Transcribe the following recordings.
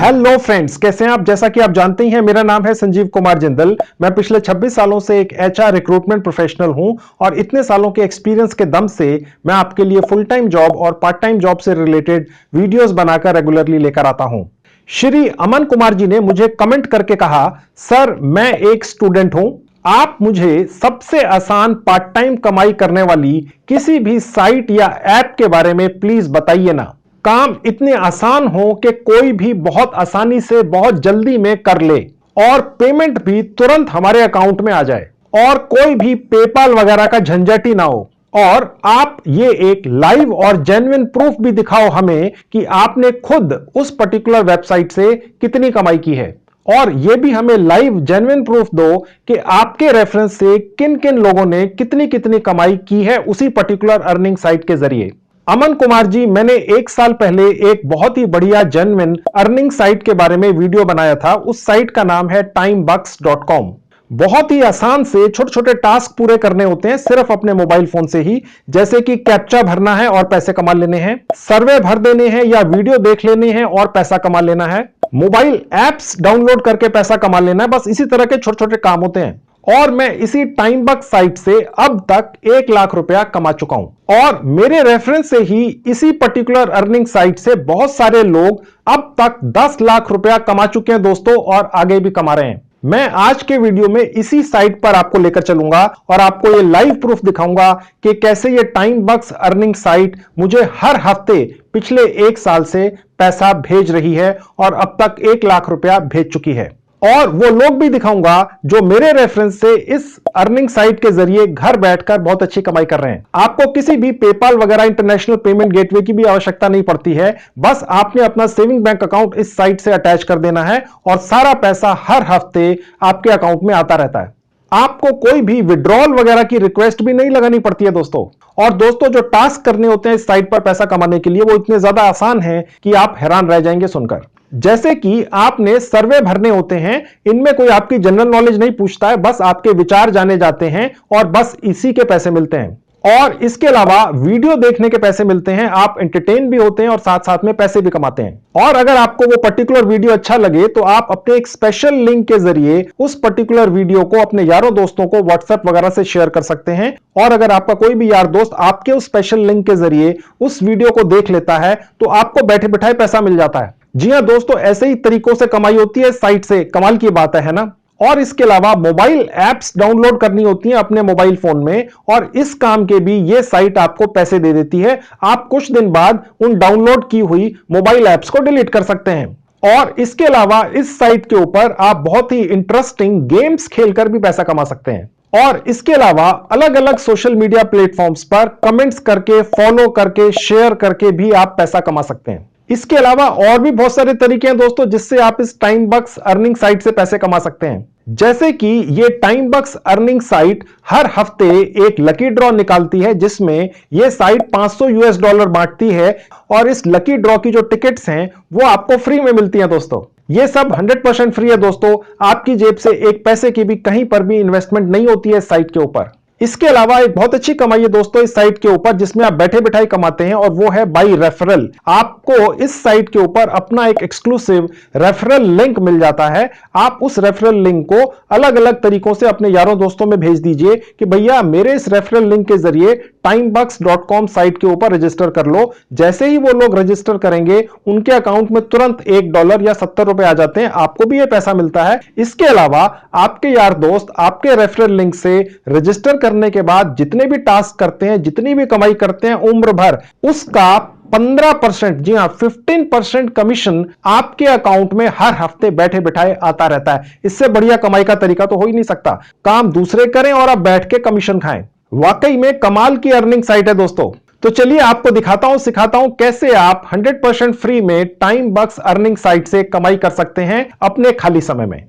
Hello friends, कैसे हैं आप। जैसा कि आप जानते ही हैं, मेरा नाम है संजीव कुमार जिंदल। मैं पिछले 26 सालों से एक एचआर रिक्रूटमेंट प्रोफेशनल हूं और इतने सालों के एक्सपीरियंस के दम से मैं आपके लिए फुल टाइम जॉब और पार्ट टाइम जॉब से रिलेटेड वीडियोस बनाकर रेगुलरली लेकर आता हूं। श्री अमन कुमार जी ने मुझे कमेंट करके कहा, सर मैं एक स्टूडेंट हूं, आप मुझे सबसे आसान पार्ट टाइम कमाई करने वाली किसी भी साइट या ऐप के बारे में प्लीज बताइए ना। काम इतने आसान हो कि कोई भी बहुत आसानी से बहुत जल्दी में कर ले और पेमेंट भी तुरंत हमारे अकाउंट में आ जाए और कोई भी पेपाल वगैरह का झंझट ही ना हो, और आप ये एक लाइव और जेन्युइन प्रूफ भी दिखाओ हमें कि आपने खुद उस पर्टिकुलर वेबसाइट से कितनी कमाई की है, और यह भी हमें लाइव जेन्युइन प्रूफ दो कि आपके रेफरेंस से किन किन लोगों ने कितनी कितनी कमाई की है उसी पर्टिकुलर अर्निंग साइट के जरिए। अमन कुमार जी, मैंने 1 साल पहले एक बहुत ही बढ़िया जेन्युइन अर्निंग साइट के बारे में वीडियो बनाया था। उस साइट का नाम है timebucks.com। बहुत ही आसान से छोटे छोटे टास्क पूरे करने होते हैं सिर्फ अपने मोबाइल फोन से ही, जैसे कि कैप्चा भरना है और पैसे कमा लेने हैं, सर्वे भर देने हैं या वीडियो देख लेने हैं और पैसा कमा लेना है, मोबाइल एप्स डाउनलोड करके पैसा कमा लेना है। बस इसी तरह के छोटे छोटे काम होते हैं और मैं इसी टाइमबक्स साइट से अब तक 1 लाख रुपया कमा चुका हूं और मेरे रेफरेंस से ही इसी पर्टिकुलर अर्निंग साइट से बहुत सारे लोग अब तक 10 लाख रुपया कमा चुके हैं दोस्तों, और आगे भी कमा रहे हैं। मैं आज के वीडियो में इसी साइट पर आपको लेकर चलूंगा और आपको ये लाइव प्रूफ दिखाऊंगा कि कैसे ये टाइमबक्स अर्निंग साइट मुझे हर हफ्ते पिछले 1 साल से पैसा भेज रही है और अब तक 1 लाख रुपया भेज चुकी है। और वो लोग भी दिखाऊंगा जो मेरे रेफरेंस से इस अर्निंग साइट के जरिए घर बैठकर बहुत अच्छी कमाई कर रहे हैं। आपको किसी भी पेपाल वगैरह इंटरनेशनल पेमेंट गेटवे की भी आवश्यकता नहीं पड़ती है। बस आपने अपना सेविंग बैंक अकाउंट इस साइट से अटैच कर देना है और सारा पैसा हर हफ्ते आपके अकाउंट में आता रहता है। आपको कोई भी विड्रॉल वगैरह की रिक्वेस्ट भी नहीं लगानी पड़ती है दोस्तों। और दोस्तों, जो टास्क करने होते हैं इस साइट पर पैसा कमाने के लिए वो इतने ज्यादा आसान हैं कि आप हैरान रह जाएंगे सुनकर। जैसे कि आपने सर्वे भरने होते हैं, इनमें कोई आपकी जनरल नॉलेज नहीं पूछता है, बस आपके विचार जाने जाते हैं और बस इसी के पैसे मिलते हैं। और इसके अलावा वीडियो देखने के पैसे मिलते हैं, आप एंटरटेन भी होते हैं और साथ साथ में पैसे भी कमाते हैं। और अगर आपको वो पर्टिकुलर वीडियो अच्छा लगे तो आप अपने एक स्पेशल लिंक के जरिए उस पर्टिकुलर वीडियो को अपने यारों दोस्तों को व्हाट्सएप वगैरह से शेयर कर सकते हैं। और अगर आपका कोई भी यार दोस्त आपके उस स्पेशल लिंक के जरिए उस वीडियो को देख लेता है तो आपको बैठे बिठाए पैसा मिल जाता है। जी हां दोस्तों, ऐसे ही तरीकों से कमाई होती है साइट से। कमाल की बात है ना। और इसके अलावा मोबाइल एप्स डाउनलोड करनी होती हैं अपने मोबाइल फोन में, और इस काम के भी ये साइट आपको पैसे दे देती है। आप कुछ दिन बाद उन डाउनलोड की हुई मोबाइल एप्स को डिलीट कर सकते हैं। और इसके अलावा इस साइट के ऊपर आप बहुत ही इंटरेस्टिंग गेम्स खेलकर भी पैसा कमा सकते हैं। और इसके अलावा अलग अलग सोशल मीडिया प्लेटफॉर्म्स पर कमेंट्स करके, फॉलो करके, शेयर करके भी आप पैसा कमा सकते हैं। इसके अलावा और भी बहुत सारे तरीके हैं दोस्तों जिससे आप इस टाइमबक्स अर्निंग साइट से पैसे कमा सकते हैं। जैसे कि ये टाइमबक्स अर्निंग साइट हर हफ्ते एक लकी ड्रॉ निकालती है जिसमें ये साइट $500 बांटती है, और इस लकी ड्रॉ की जो टिकट्स हैं वो आपको फ्री में मिलती हैं दोस्तों। ये सब 100% फ्री है दोस्तों। आपकी जेब से एक पैसे की भी कहीं पर भी इन्वेस्टमेंट नहीं होती है इस साइट के ऊपर। इसके अलावा एक बहुत अच्छी कमाई है दोस्तों इस साइट के ऊपर जिसमें आप बैठे बिठाई कमाते हैं, और वो है बाय रेफरल। आपको इस साइट के ऊपर अपना एक एक्सक्लूसिव रेफरल लिंक मिल जाता है। आप उस रेफरल लिंक को अलग अलग तरीकों से अपने यारों दोस्तों में भेज दीजिए कि भैया मेरे इस रेफरल लिंक के जरिए timebucks.com साइट के ऊपर रजिस्टर कर लो। जैसे ही वो लोग रजिस्टर करेंगे उनके अकाउंट में तुरंत $1 या $70 आ जाते हैं, आपको भी ये पैसा मिलता है। इसके अलावा आपके यार दोस्त आपके रेफरल लिंक से रजिस्टर करने के बाद जितने भी टास्क करते हैं, जितनी भी कमाई करते हैं उम्र भर, उसका 15%, जी हां 15% कमीशन आपके अकाउंट में हर हफ्ते बैठे बिठाए आता रहता है। इससे बढ़िया कमाई का तरीका तो हो ही नहीं सकता। काम दूसरे करें और आप बैठ के कमीशन खाएं। वाकई में कमाल की अर्निंग साइट है दोस्तों। तो चलिए आपको दिखाता हूं, सिखाता हूं कैसे आप 100% फ्री में टाइमबक्स अर्निंग साइट से कमाई कर सकते हैं अपने खाली समय में।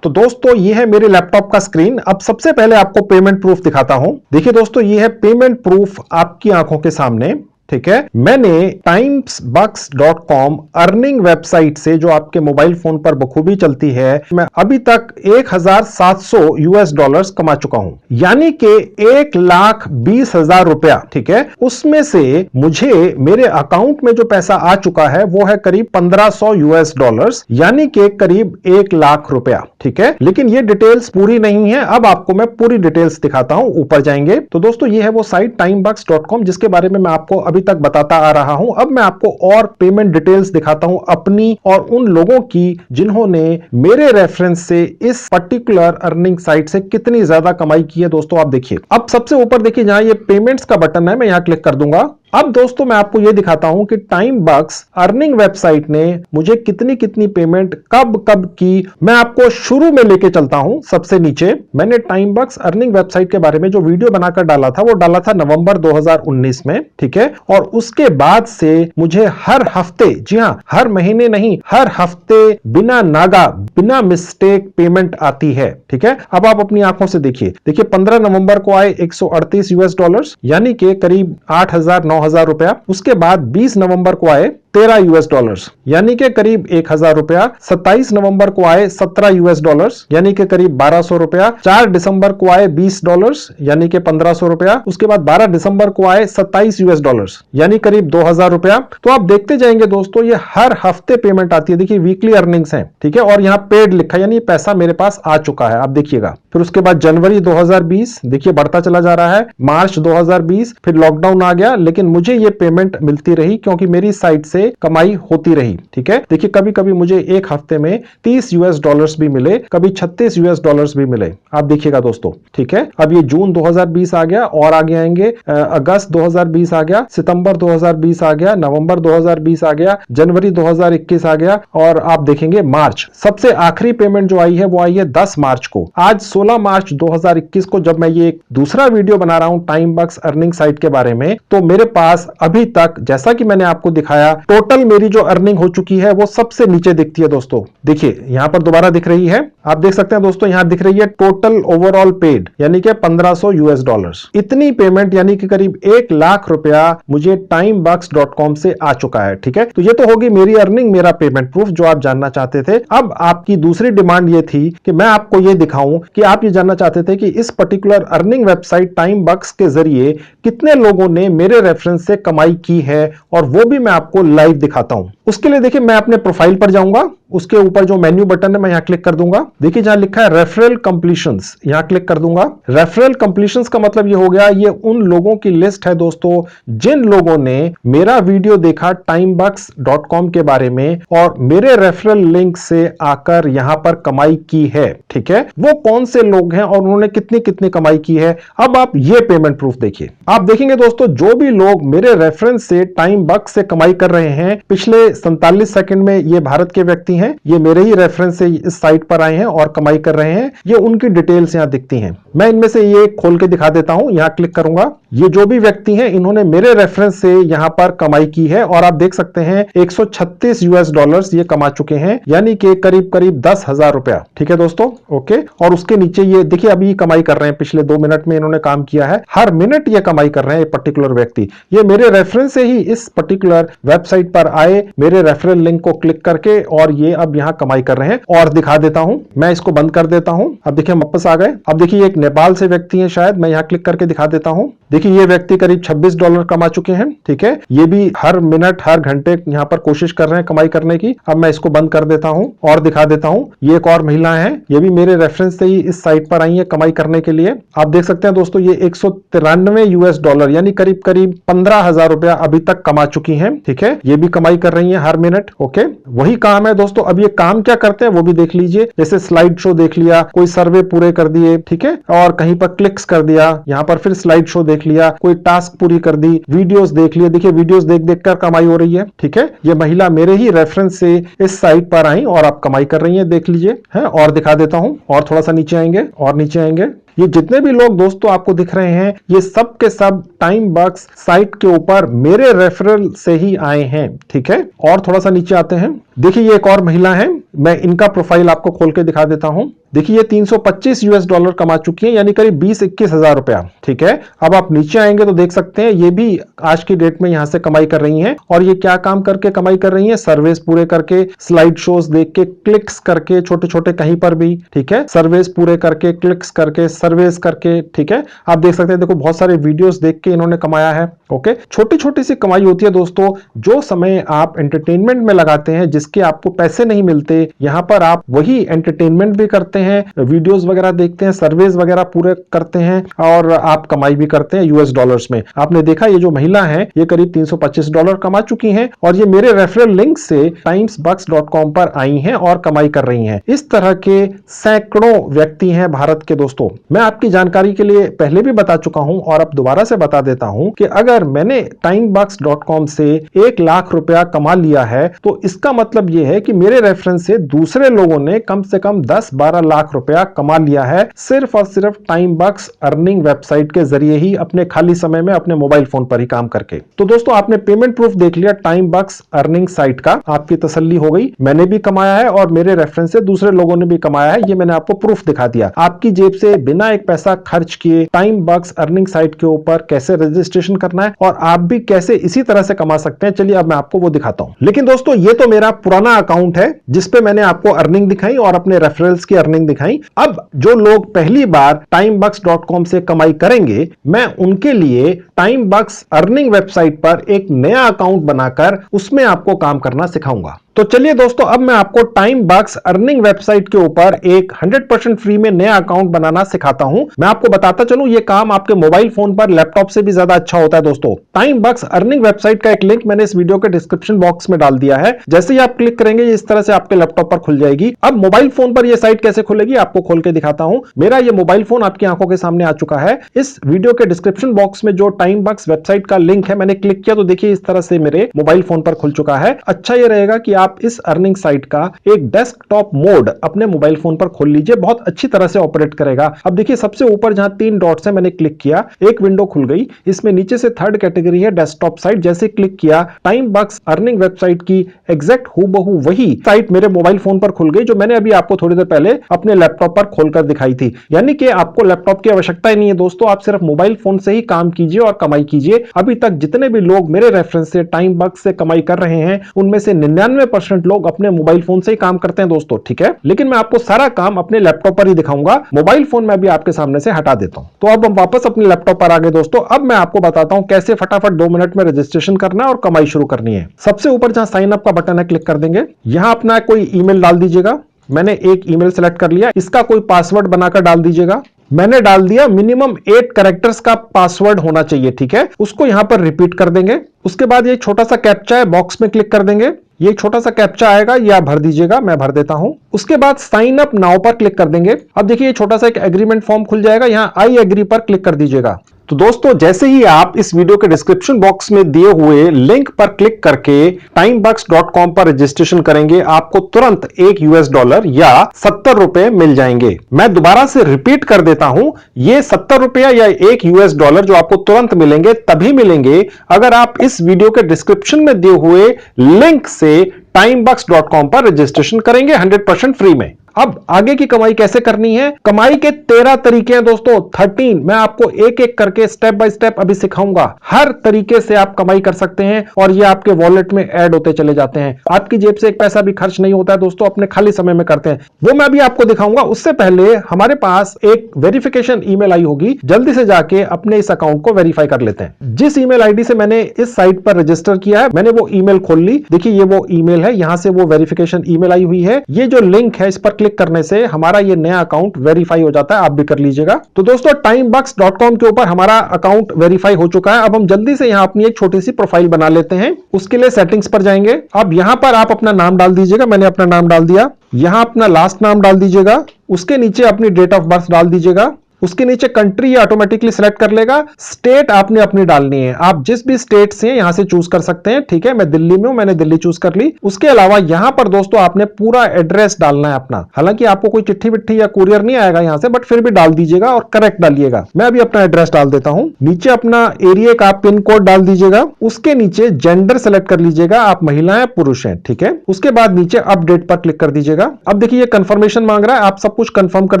तो दोस्तों, ये है मेरे लैपटॉप का स्क्रीन। अब सबसे पहले आपको पेमेंट प्रूफ दिखाता हूं। देखिए दोस्तों, ये है पेमेंट प्रूफ आपकी आंखों के सामने। ठीक है। मैंने timesbucks.com अर्निंग वेबसाइट से, जो आपके मोबाइल फोन पर बखूबी चलती है, मैं अभी तक $1,700 कमा चुका हूं, यानी कि 1,20,000 रुपया। ठीक है, उसमें से मुझे मेरे अकाउंट में जो पैसा आ चुका है वो है करीब $1,500, यानी कि करीब 1,00,000 रुपया। ठीक है, लेकिन ये डिटेल्स पूरी नहीं है। अब आपको मैं पूरी डिटेल्स दिखाता हूं, ऊपर जाएंगे तो दोस्तों ये है वो साइट timesbucks.com जिसके बारे में मैं आपको अभी तक बताता आ रहा हूं। अब मैं आपको और पेमेंट डिटेल्स दिखाता हूं अपनी और उन लोगों की जिन्होंने मेरे रेफरेंस से इस पर्टिकुलर अर्निंग साइट से कितनी ज्यादा कमाई की है। दोस्तों आप देखिए, अब सबसे ऊपर देखिए जहां ये पेमेंट्स का बटन है, मैं यहां क्लिक कर दूंगा। अब दोस्तों मैं आपको यह दिखाता हूं कि टाइमबक्स अर्निंग वेबसाइट ने मुझे कितनी कितनी पेमेंट कब कब की। मैं आपको शुरू में लेके चलता हूं। सबसे नीचे मैंने टाइमबक्स अर्निंग वेबसाइट के बारे में जो वीडियो बनाकर डाला था वो डाला था नवंबर 2019 में। ठीक है, और उसके बाद से मुझे हर हफ्ते, जी हां हर महीने नहीं, हर हफ्ते बिना नागा, बिना मिस्टेक पेमेंट आती है। ठीक है, अब आप अपनी आंखों से देखिए। 15 नवंबर को आए $138, यानी कि करीब 8,000-9,000 रुपया। उसके बाद 20 नवंबर को आए $13, यानी कि करीब 1,000 रुपया। 27 नवंबर को आए $17, यानी कि करीब 1,200 रुपया। 4 दिसंबर को आए $20, यानी कि 1,500 रुपया। उसके बाद 12 दिसंबर को आए $27, यानी करीब 2,000 रुपया। तो आप देखते जाएंगे दोस्तों, ये हर हफ्ते पेमेंट आती है। देखिए वीकली अर्निंग्स है। ठीक है, और यहां पेड लिखा है, यानी पैसा मेरे पास आ चुका है, आप देखिएगा। फिर उसके बाद जनवरी 2020, देखिए बढ़ता चला जा रहा है। मार्च 2020, फिर लॉकडाउन आ गया, लेकिन मुझे ये पेमेंट मिलती रही क्योंकि मेरी साइट से कमाई होती रही। ठीक है, देखिए कभी कभी मुझे एक हफ्ते में $30 भी मिले, कभी $36 भी मिले, आप देखिएगा दोस्तों। ठीक है, अब ये जून 2020 आ गया और आगे आएंगे अगस्त 2020 आ गया, सितंबर 2020 आ गया, नवंबर 2020 आ गया, जनवरी 2021 आ गया, और आप देखेंगे मार्च। सबसे आखिरी पेमेंट जो आई है वो आई है 10 मार्च को। आज 16 मार्च 2021 को जब मैं ये दूसरा वीडियो बना रहा हूं टाइमबक्स अर्निंग साइट के बारे में, तो मेरे पास अभी तक, जैसा कि मैंने आपको दिखाया, टोटल मेरी जो अर्निंग हो चुकी है वो सबसे नीचे दिखती है दोस्तों। देखिए यहां पर दोबारा दिख रही है, आप देख सकते हैं दोस्तों, यहां दिख रही है टोटल ओवरऑल पेड, यानी कि $1,500। इतनी पेमेंट यानी कि करीब 1,00,000 रुपया मुझे timesbucks.com से आ चुका है। ठीक है, तो ये तो होगी मेरी अर्निंग, मेरा पेमेंट प्रूफ जो आप जानना चाहते थे। अब आपकी दूसरी डिमांड ये थी कि मैं आपको ये दिखाऊं कि आप ये जानना चाहते थे कि इस पर्टिकुलर अर्निंग वेबसाइट टाइमबक्स के जरिए कितने लोगों ने मेरे रेफरेंस से कमाई की है, और वो भी मैं आपको लाइव दिखाता हूं। उसके लिए देखिए मैं अपने प्रोफाइल पर जाऊंगा, उसके ऊपर जो मेन्यू बटन है मैं यहां क्लिक कर दूंगा। देखिए जहां लिखा है रेफरल कंप्लीशंस, यहां क्लिक कर दूंगा। रेफरल कंप्लीशंस का मतलब ये हो गया, ये उन लोगों की लिस्ट है दोस्तों जिन लोगों ने मेरा वीडियो देखा timesbucks.com के बारे में और मेरे रेफरल लिंक से आकर यहां पर कमाई की है। ठीक है, वो कौन से लोग हैं और उन्होंने कितनी कितनी कमाई की है। अब आप ये पेमेंट प्रूफ देखिए, आप देखेंगे दोस्तों जो भी लोग मेरे रेफरेंस से टाइमबक्स से कमाई कर रहे हैं पिछले 47 सेकंड में, ये भारत के व्यक्ति हैं, ये मेरे ही रेफरेंस से इस साइट पर आए हैं और कमाई कर रहे हैं। ये उनकी डिटेल्स यहां दिखती हैं। मैं इनमें से ये खोल के दिखा देता हूं, यहां क्लिक करूंगा। ये जो भी व्यक्ति हैं इन्होंने मेरे रेफरेंस से यहां पर कमाई की है, और आप देख सकते हैं $136 ये कमा चुके हैं, यानी कि करीब करीब 10,000 रुपया। ठीक है दोस्तों, ओके। और उसके नीचे ये देखिए अभी कमाई कर रहे हैं, पिछले 2 मिनट में इन्होंने काम किया है, हर मिनट ये कमाई कर रहे हैं। ये पर्टिकुलर व्यक्ति ये मेरे रेफरेंस से ही इस पर्टिकुलर वेबसाइट पर आए, मेरे रेफरल लिंक को क्लिक करके, और ये अब यहां कमाई कर रहे हैं। और दिखा देता हूं, मैं इसको बंद कर देता हूं। अब देखिए वापस आ गए। अब देखिए एक नेपाल से व्यक्ति है, शायद मैं यहां क्लिक करके दिखा देता हूं। देखिए ये व्यक्ति करीब $26 कमा चुके हैं। ठीक है, ये भी हर मिनट हर घंटे यहां पर कोशिश कर रहे हैं कमाई करने की। अब मैं इसको बंद कर देता हूं और दिखा देता हूं। ये एक और महिला है, ये भी मेरे रेफरेंस से ही इस साइट पर आई है कमाई करने के लिए। आप देख सकते हैं दोस्तों ये $193 यानी करीब करीब 15,000 रुपया अभी तक कमा चुकी हैं। ठीक है, ये भी कमाई कर रही है हर मिनट। ओके, वही काम है दोस्तों। अब ये काम क्या करते हैं वो भी देख लीजिए। जैसे स्लाइड शो देख लिया, कोई सर्वे पूरे कर दिए, ठीक है, और कहीं पर क्लिक्स कर दिया, यहां पर फिर स्लाइड शो देख लिया, कोई टास्क पूरी कर दी, वीडियोस देख लिए। देखिए वीडियोस देख देख कर कमाई हो रही है। ठीक है, ये महिला मेरे ही रेफरेंस से इस साइट पर आई और आप कमाई कर रही है, देख लीजिए है। और दिखा देता हूं, और थोड़ा सा नीचे आएंगे और नीचे आएंगे। ये जितने भी लोग दोस्तों आपको दिख रहे हैं, ये सब के सब टाइमबक्स साइट के ऊपर मेरे रेफरल से ही आए हैं। ठीक है, और थोड़ा सा नीचे आते हैं। देखिए ये एक और महिला है, मैं इनका प्रोफाइल आपको खोल के दिखा देता हूं। देखिए ये $325 कमा चुकी है, यानी करीब 20-21 हजार रुपया। ठीक है, अब आप नीचे आएंगे तो देख सकते हैं ये भी आज की डेट में यहां से कमाई कर रही हैं। और ये क्या काम करके कमाई कर रही हैं? सर्वेस पूरे करके, स्लाइड शोज देख के, क्लिक्स करके, छोटे छोटे कहीं पर भी, ठीक है, सर्वेस पूरे करके, क्लिक्स करके, सर्वेस करके। ठीक है, आप देख सकते हैं, देखो बहुत सारे वीडियोस देख के इन्होंने कमाया है। ओके, छोटी छोटी सी कमाई होती है दोस्तों। जो समय आप एंटरटेनमेंट में लगाते हैं, जिसके आपको पैसे नहीं मिलते, यहां पर आप वही एंटरटेनमेंट भी करते हैं, वीडियोस वगैरह देखते हैं, सर्वेस वगैरह पूरे करते हैं और आप कमाई भी करते हैं यूएस डॉलर्स में। आपने देखा ये जो महिला है ये करीब $325 कमा चुकी हैं और ये मेरे रेफरल लिंक से timesbucks.com पर आई हैं और कमाई कर रही हैं। इस तरह के सैकड़ों व्यक्ति हैं भारत के दोस्तों। मैं आपकी जानकारी के लिए पहले भी बता चुका हूं और अब दोबारा से बता देता हूं कि अगर मैंने timesbucks.com से 1 लाख रुपया कमा लिया है तो इसका मतलब यह है कि मेरे रेफरेंस से दूसरे लोगों ने कम से कम 10-12 लाख रुपया कमा लिया है, सिर्फ और सिर्फ टाइमबक्स अर्निंग वेबसाइट के जरिए ही, अपने खाली समय में अपने मोबाइल फोन पर ही काम करके। तो दोस्तों आपने पेमेंट प्रूफ देख लिया टाइमबक्स अर्निंग साइट का, आपकी तसल्ली हो गई। मैंने भी कमाया है और मेरे रेफरेंस से दूसरे लोगों ने भी कमाया है, ये मैंने आपको प्रूफ दिखा दिया। आपकी जेब से बिना एक पैसा खर्च किए टाइमबक्स अर्निंग साइट के ऊपर कैसे रजिस्ट्रेशन करना है और आप भी कैसे इसी तरह से कमा सकते हैं, चलिए अब मैं आपको वो दिखाता हूं। लेकिन दोस्तों ये तो मेरा पुराना अकाउंट है जिसपे मैंने आपको अर्निंग दिखाई और अपने रेफरल्स की अर्निंग दिखाई। अब जो लोग पहली बार timebux.com से कमाई करेंगे, मैं उनके लिए टाइमबक्स अर्निंग वेबसाइट पर एक नया अकाउंट बनाकर उसमें आपको काम करना सिखाऊंगा। तो चलिए दोस्तों अब मैं आपको टाइमबक्स अर्निंग वेबसाइट के ऊपर एक 100% फ्री में नया अकाउंट बनाना सिखाता हूं। मैं आपको बताता चलूं ये काम आपके मोबाइल फोन पर, लैपटॉप से भी ज्यादा अच्छा होता है दोस्तों। टाइमबक्स अर्निंग वेबसाइट का एक लिंक मैंने इस वीडियो के डिस्क्रिप्शन बॉक्स में डाल दिया है। जैसे ही आप क्लिक करेंगे इस तरह से आपके लैपटॉप पर खुल जाएगी। अब मोबाइल फोन पर यह साइट कैसे खुलेगी आपको खोल के दिखाता हूं। मेरा ये मोबाइल फोन आपकी आंखों के सामने आ चुका है। इस वीडियो के डिस्क्रिप्शन बॉक्स में जो टाइमबक्स वेबसाइट का लिंक है मैंने क्लिक किया तो देखिए इस तरह से मेरे मोबाइल फोन पर खुल चुका है। अच्छा ये रहेगा कि आप इस अर्निंग साइट का एक डेस्कटॉप मोड अपने मोबाइल फोन पर खोल लीजिए, बहुत अच्छी तरह से ऑपरेट करेगा। अब देखिए सबसे ऊपर जहां 3 डॉट्स है मैंने क्लिक किया, एक विंडो खुल गई। इसमें नीचे से 3rd कैटेगरी है डेस्कटॉप साइट। जैसे क्लिक किया टाइमबक्स अर्निंग वेबसाइट की एग्जैक्ट हूबहू वही साइट मेरे मोबाइल फोन पर खुल गई जो मैंने अभी आपको थोड़ी देर पहले अपने लैपटॉप पर खोलकर दिखाई थी। यानी कि आपको लैपटॉप की आवश्यकता ही नहीं है दोस्तों, आप सिर्फ मोबाइल फोन से ही काम कीजिए और कमाई कीजिए। अभी तक जितने भी लोग मेरे रेफरेंस से टाइमबक्स से कमाई कर रहे हैं उनमें से 99% लोग अपने मोबाइल फोन से ही काम करते हैं दोस्तों, ठीक है। लेकिन मैं आपको सारा काम अपने लैपटॉप पर ही दिखाऊंगा, मोबाइल फोन में भी आपके सामने से हटा देता हूं। तो अब हम वापस अपने लैपटॉप पर आ गए दोस्तों। अब मैं आपको बताता हूं कैसे फटाफट 2 मिनट में रजिस्ट्रेशन करना है और कमाई शुरू करनी है। सबसे ऊपर जहां साइन अप का बटन है क्लिक कर देंगे। यहां अपना कोई ईमेल डाल दीजिएगा। मैंने एक ईमेल सेलेक्ट कर लिया, इसका कोई पासवर्ड बनाकर डाल दीजिएगा। मैंने डाल दिया, मिनिमम 8 कैरेक्टर्स का पासवर्ड होना चाहिए, ठीक है। उसको यहां पर रिपीट कर देंगे। उसके बाद ये छोटा सा कैप्चा है, बॉक्स में क्लिक कर देंगे। ये छोटा सा कैप्चा आएगा, ये आप भर दीजिएगा, मैं भर देता हूं। उसके बाद साइन अप नाउ पर क्लिक कर देंगे। अब देखिए ये छोटा सा एक एग्रीमेंट फॉर्म खुल जाएगा, यहां आई एग्री पर क्लिक कर दीजिएगा। तो दोस्तों जैसे ही आप इस वीडियो के डिस्क्रिप्शन बॉक्स में दिए हुए लिंक पर क्लिक करके timebux.com पर रजिस्ट्रेशन करेंगे, आपको तुरंत $1 या 70 रुपए मिल जाएंगे। मैं दोबारा से रिपीट कर देता हूं, ये 70 रुपया या $1 जो आपको तुरंत मिलेंगे तभी मिलेंगे अगर आप इस वीडियो के डिस्क्रिप्शन में दिए हुए लिंक से timebux.com पर रजिस्ट्रेशन करेंगे 100% फ्री में। अब आगे की कमाई कैसे करनी है? कमाई के 13 तरीके हैं दोस्तों, 13। मैं आपको एक एक करके स्टेप बाय स्टेप अभी सिखाऊंगा। हर तरीके से आप कमाई कर सकते हैं और ये आपके वॉलेट में ऐड होते चले जाते हैं। आपकी जेब से एक पैसा भी खर्च नहीं होता है दोस्तों, अपने खाली समय में करते हैं, वो मैं अभी आपको दिखाऊंगा। उससे पहले हमारे पास एक वेरिफिकेशन ईमेल आई होगी, जल्दी से जाके अपने इस अकाउंट को वेरीफाई कर लेते हैं। जिस ईमेल आईडी से मैंने इस साइट पर रजिस्टर किया है, मैंने वो ईमेल खोल ली। देखिए ये वो ईमेल है, यहां से वो वेरिफिकेशन ईमेल आई हुई है। ये जो लिंक है इस पर क्लिक करने से हमारा ये नया अकाउंट वेरीफाई हो जाता है, आप भी कर लीजिएगा। तो दोस्तों timebux.com के ऊपर हमारा अकाउंट वेरीफाई हो चुका है। अब हम जल्दी से यहां अपनी एक छोटी सी प्रोफाइल बना लेते हैं। उसके लिए सेटिंग्स पर जाएंगे। अब यहां पर आप अपना नाम डाल दीजिएगा, मैंने अपना नाम डाल दिया। यहां अपना लास्ट नाम डाल दीजिएगा, उसके नीचे अपनी डेट ऑफ बर्थ डाल दीजिएगा। उसके नीचे कंट्री ये ऑटोमेटिकली सिलेक्ट कर लेगा। स्टेट आपने अपनी डालनी है, आप जिस भी स्टेट से यहां से चूज कर सकते हैं। ठीक है, मैं दिल्ली में हूं, मैंने दिल्ली चूज कर ली। उसके अलावा यहां पर दोस्तों आपने पूरा एड्रेस डालना है अपना। हालांकि आपको कोई चिट्ठी विट्ठी या कुरियर नहीं आएगा यहां से, बट फिर भी डाल दीजिएगा और करेक्ट डालिएगा। मैं अभी अपना एड्रेस डाल देता हूं। नीचे अपना एरिया का पिन कोड डाल दीजिएगा। उसके नीचे जेंडर सेलेक्ट कर लीजिएगा, आप महिला हैं पुरुष हैं। ठीक है, उसके बाद नीचे अपडेट पर क्लिक कर दीजिएगा। अब देखिए ये कंफर्मेशन मांग रहा है, आप सब कुछ कंफर्म कर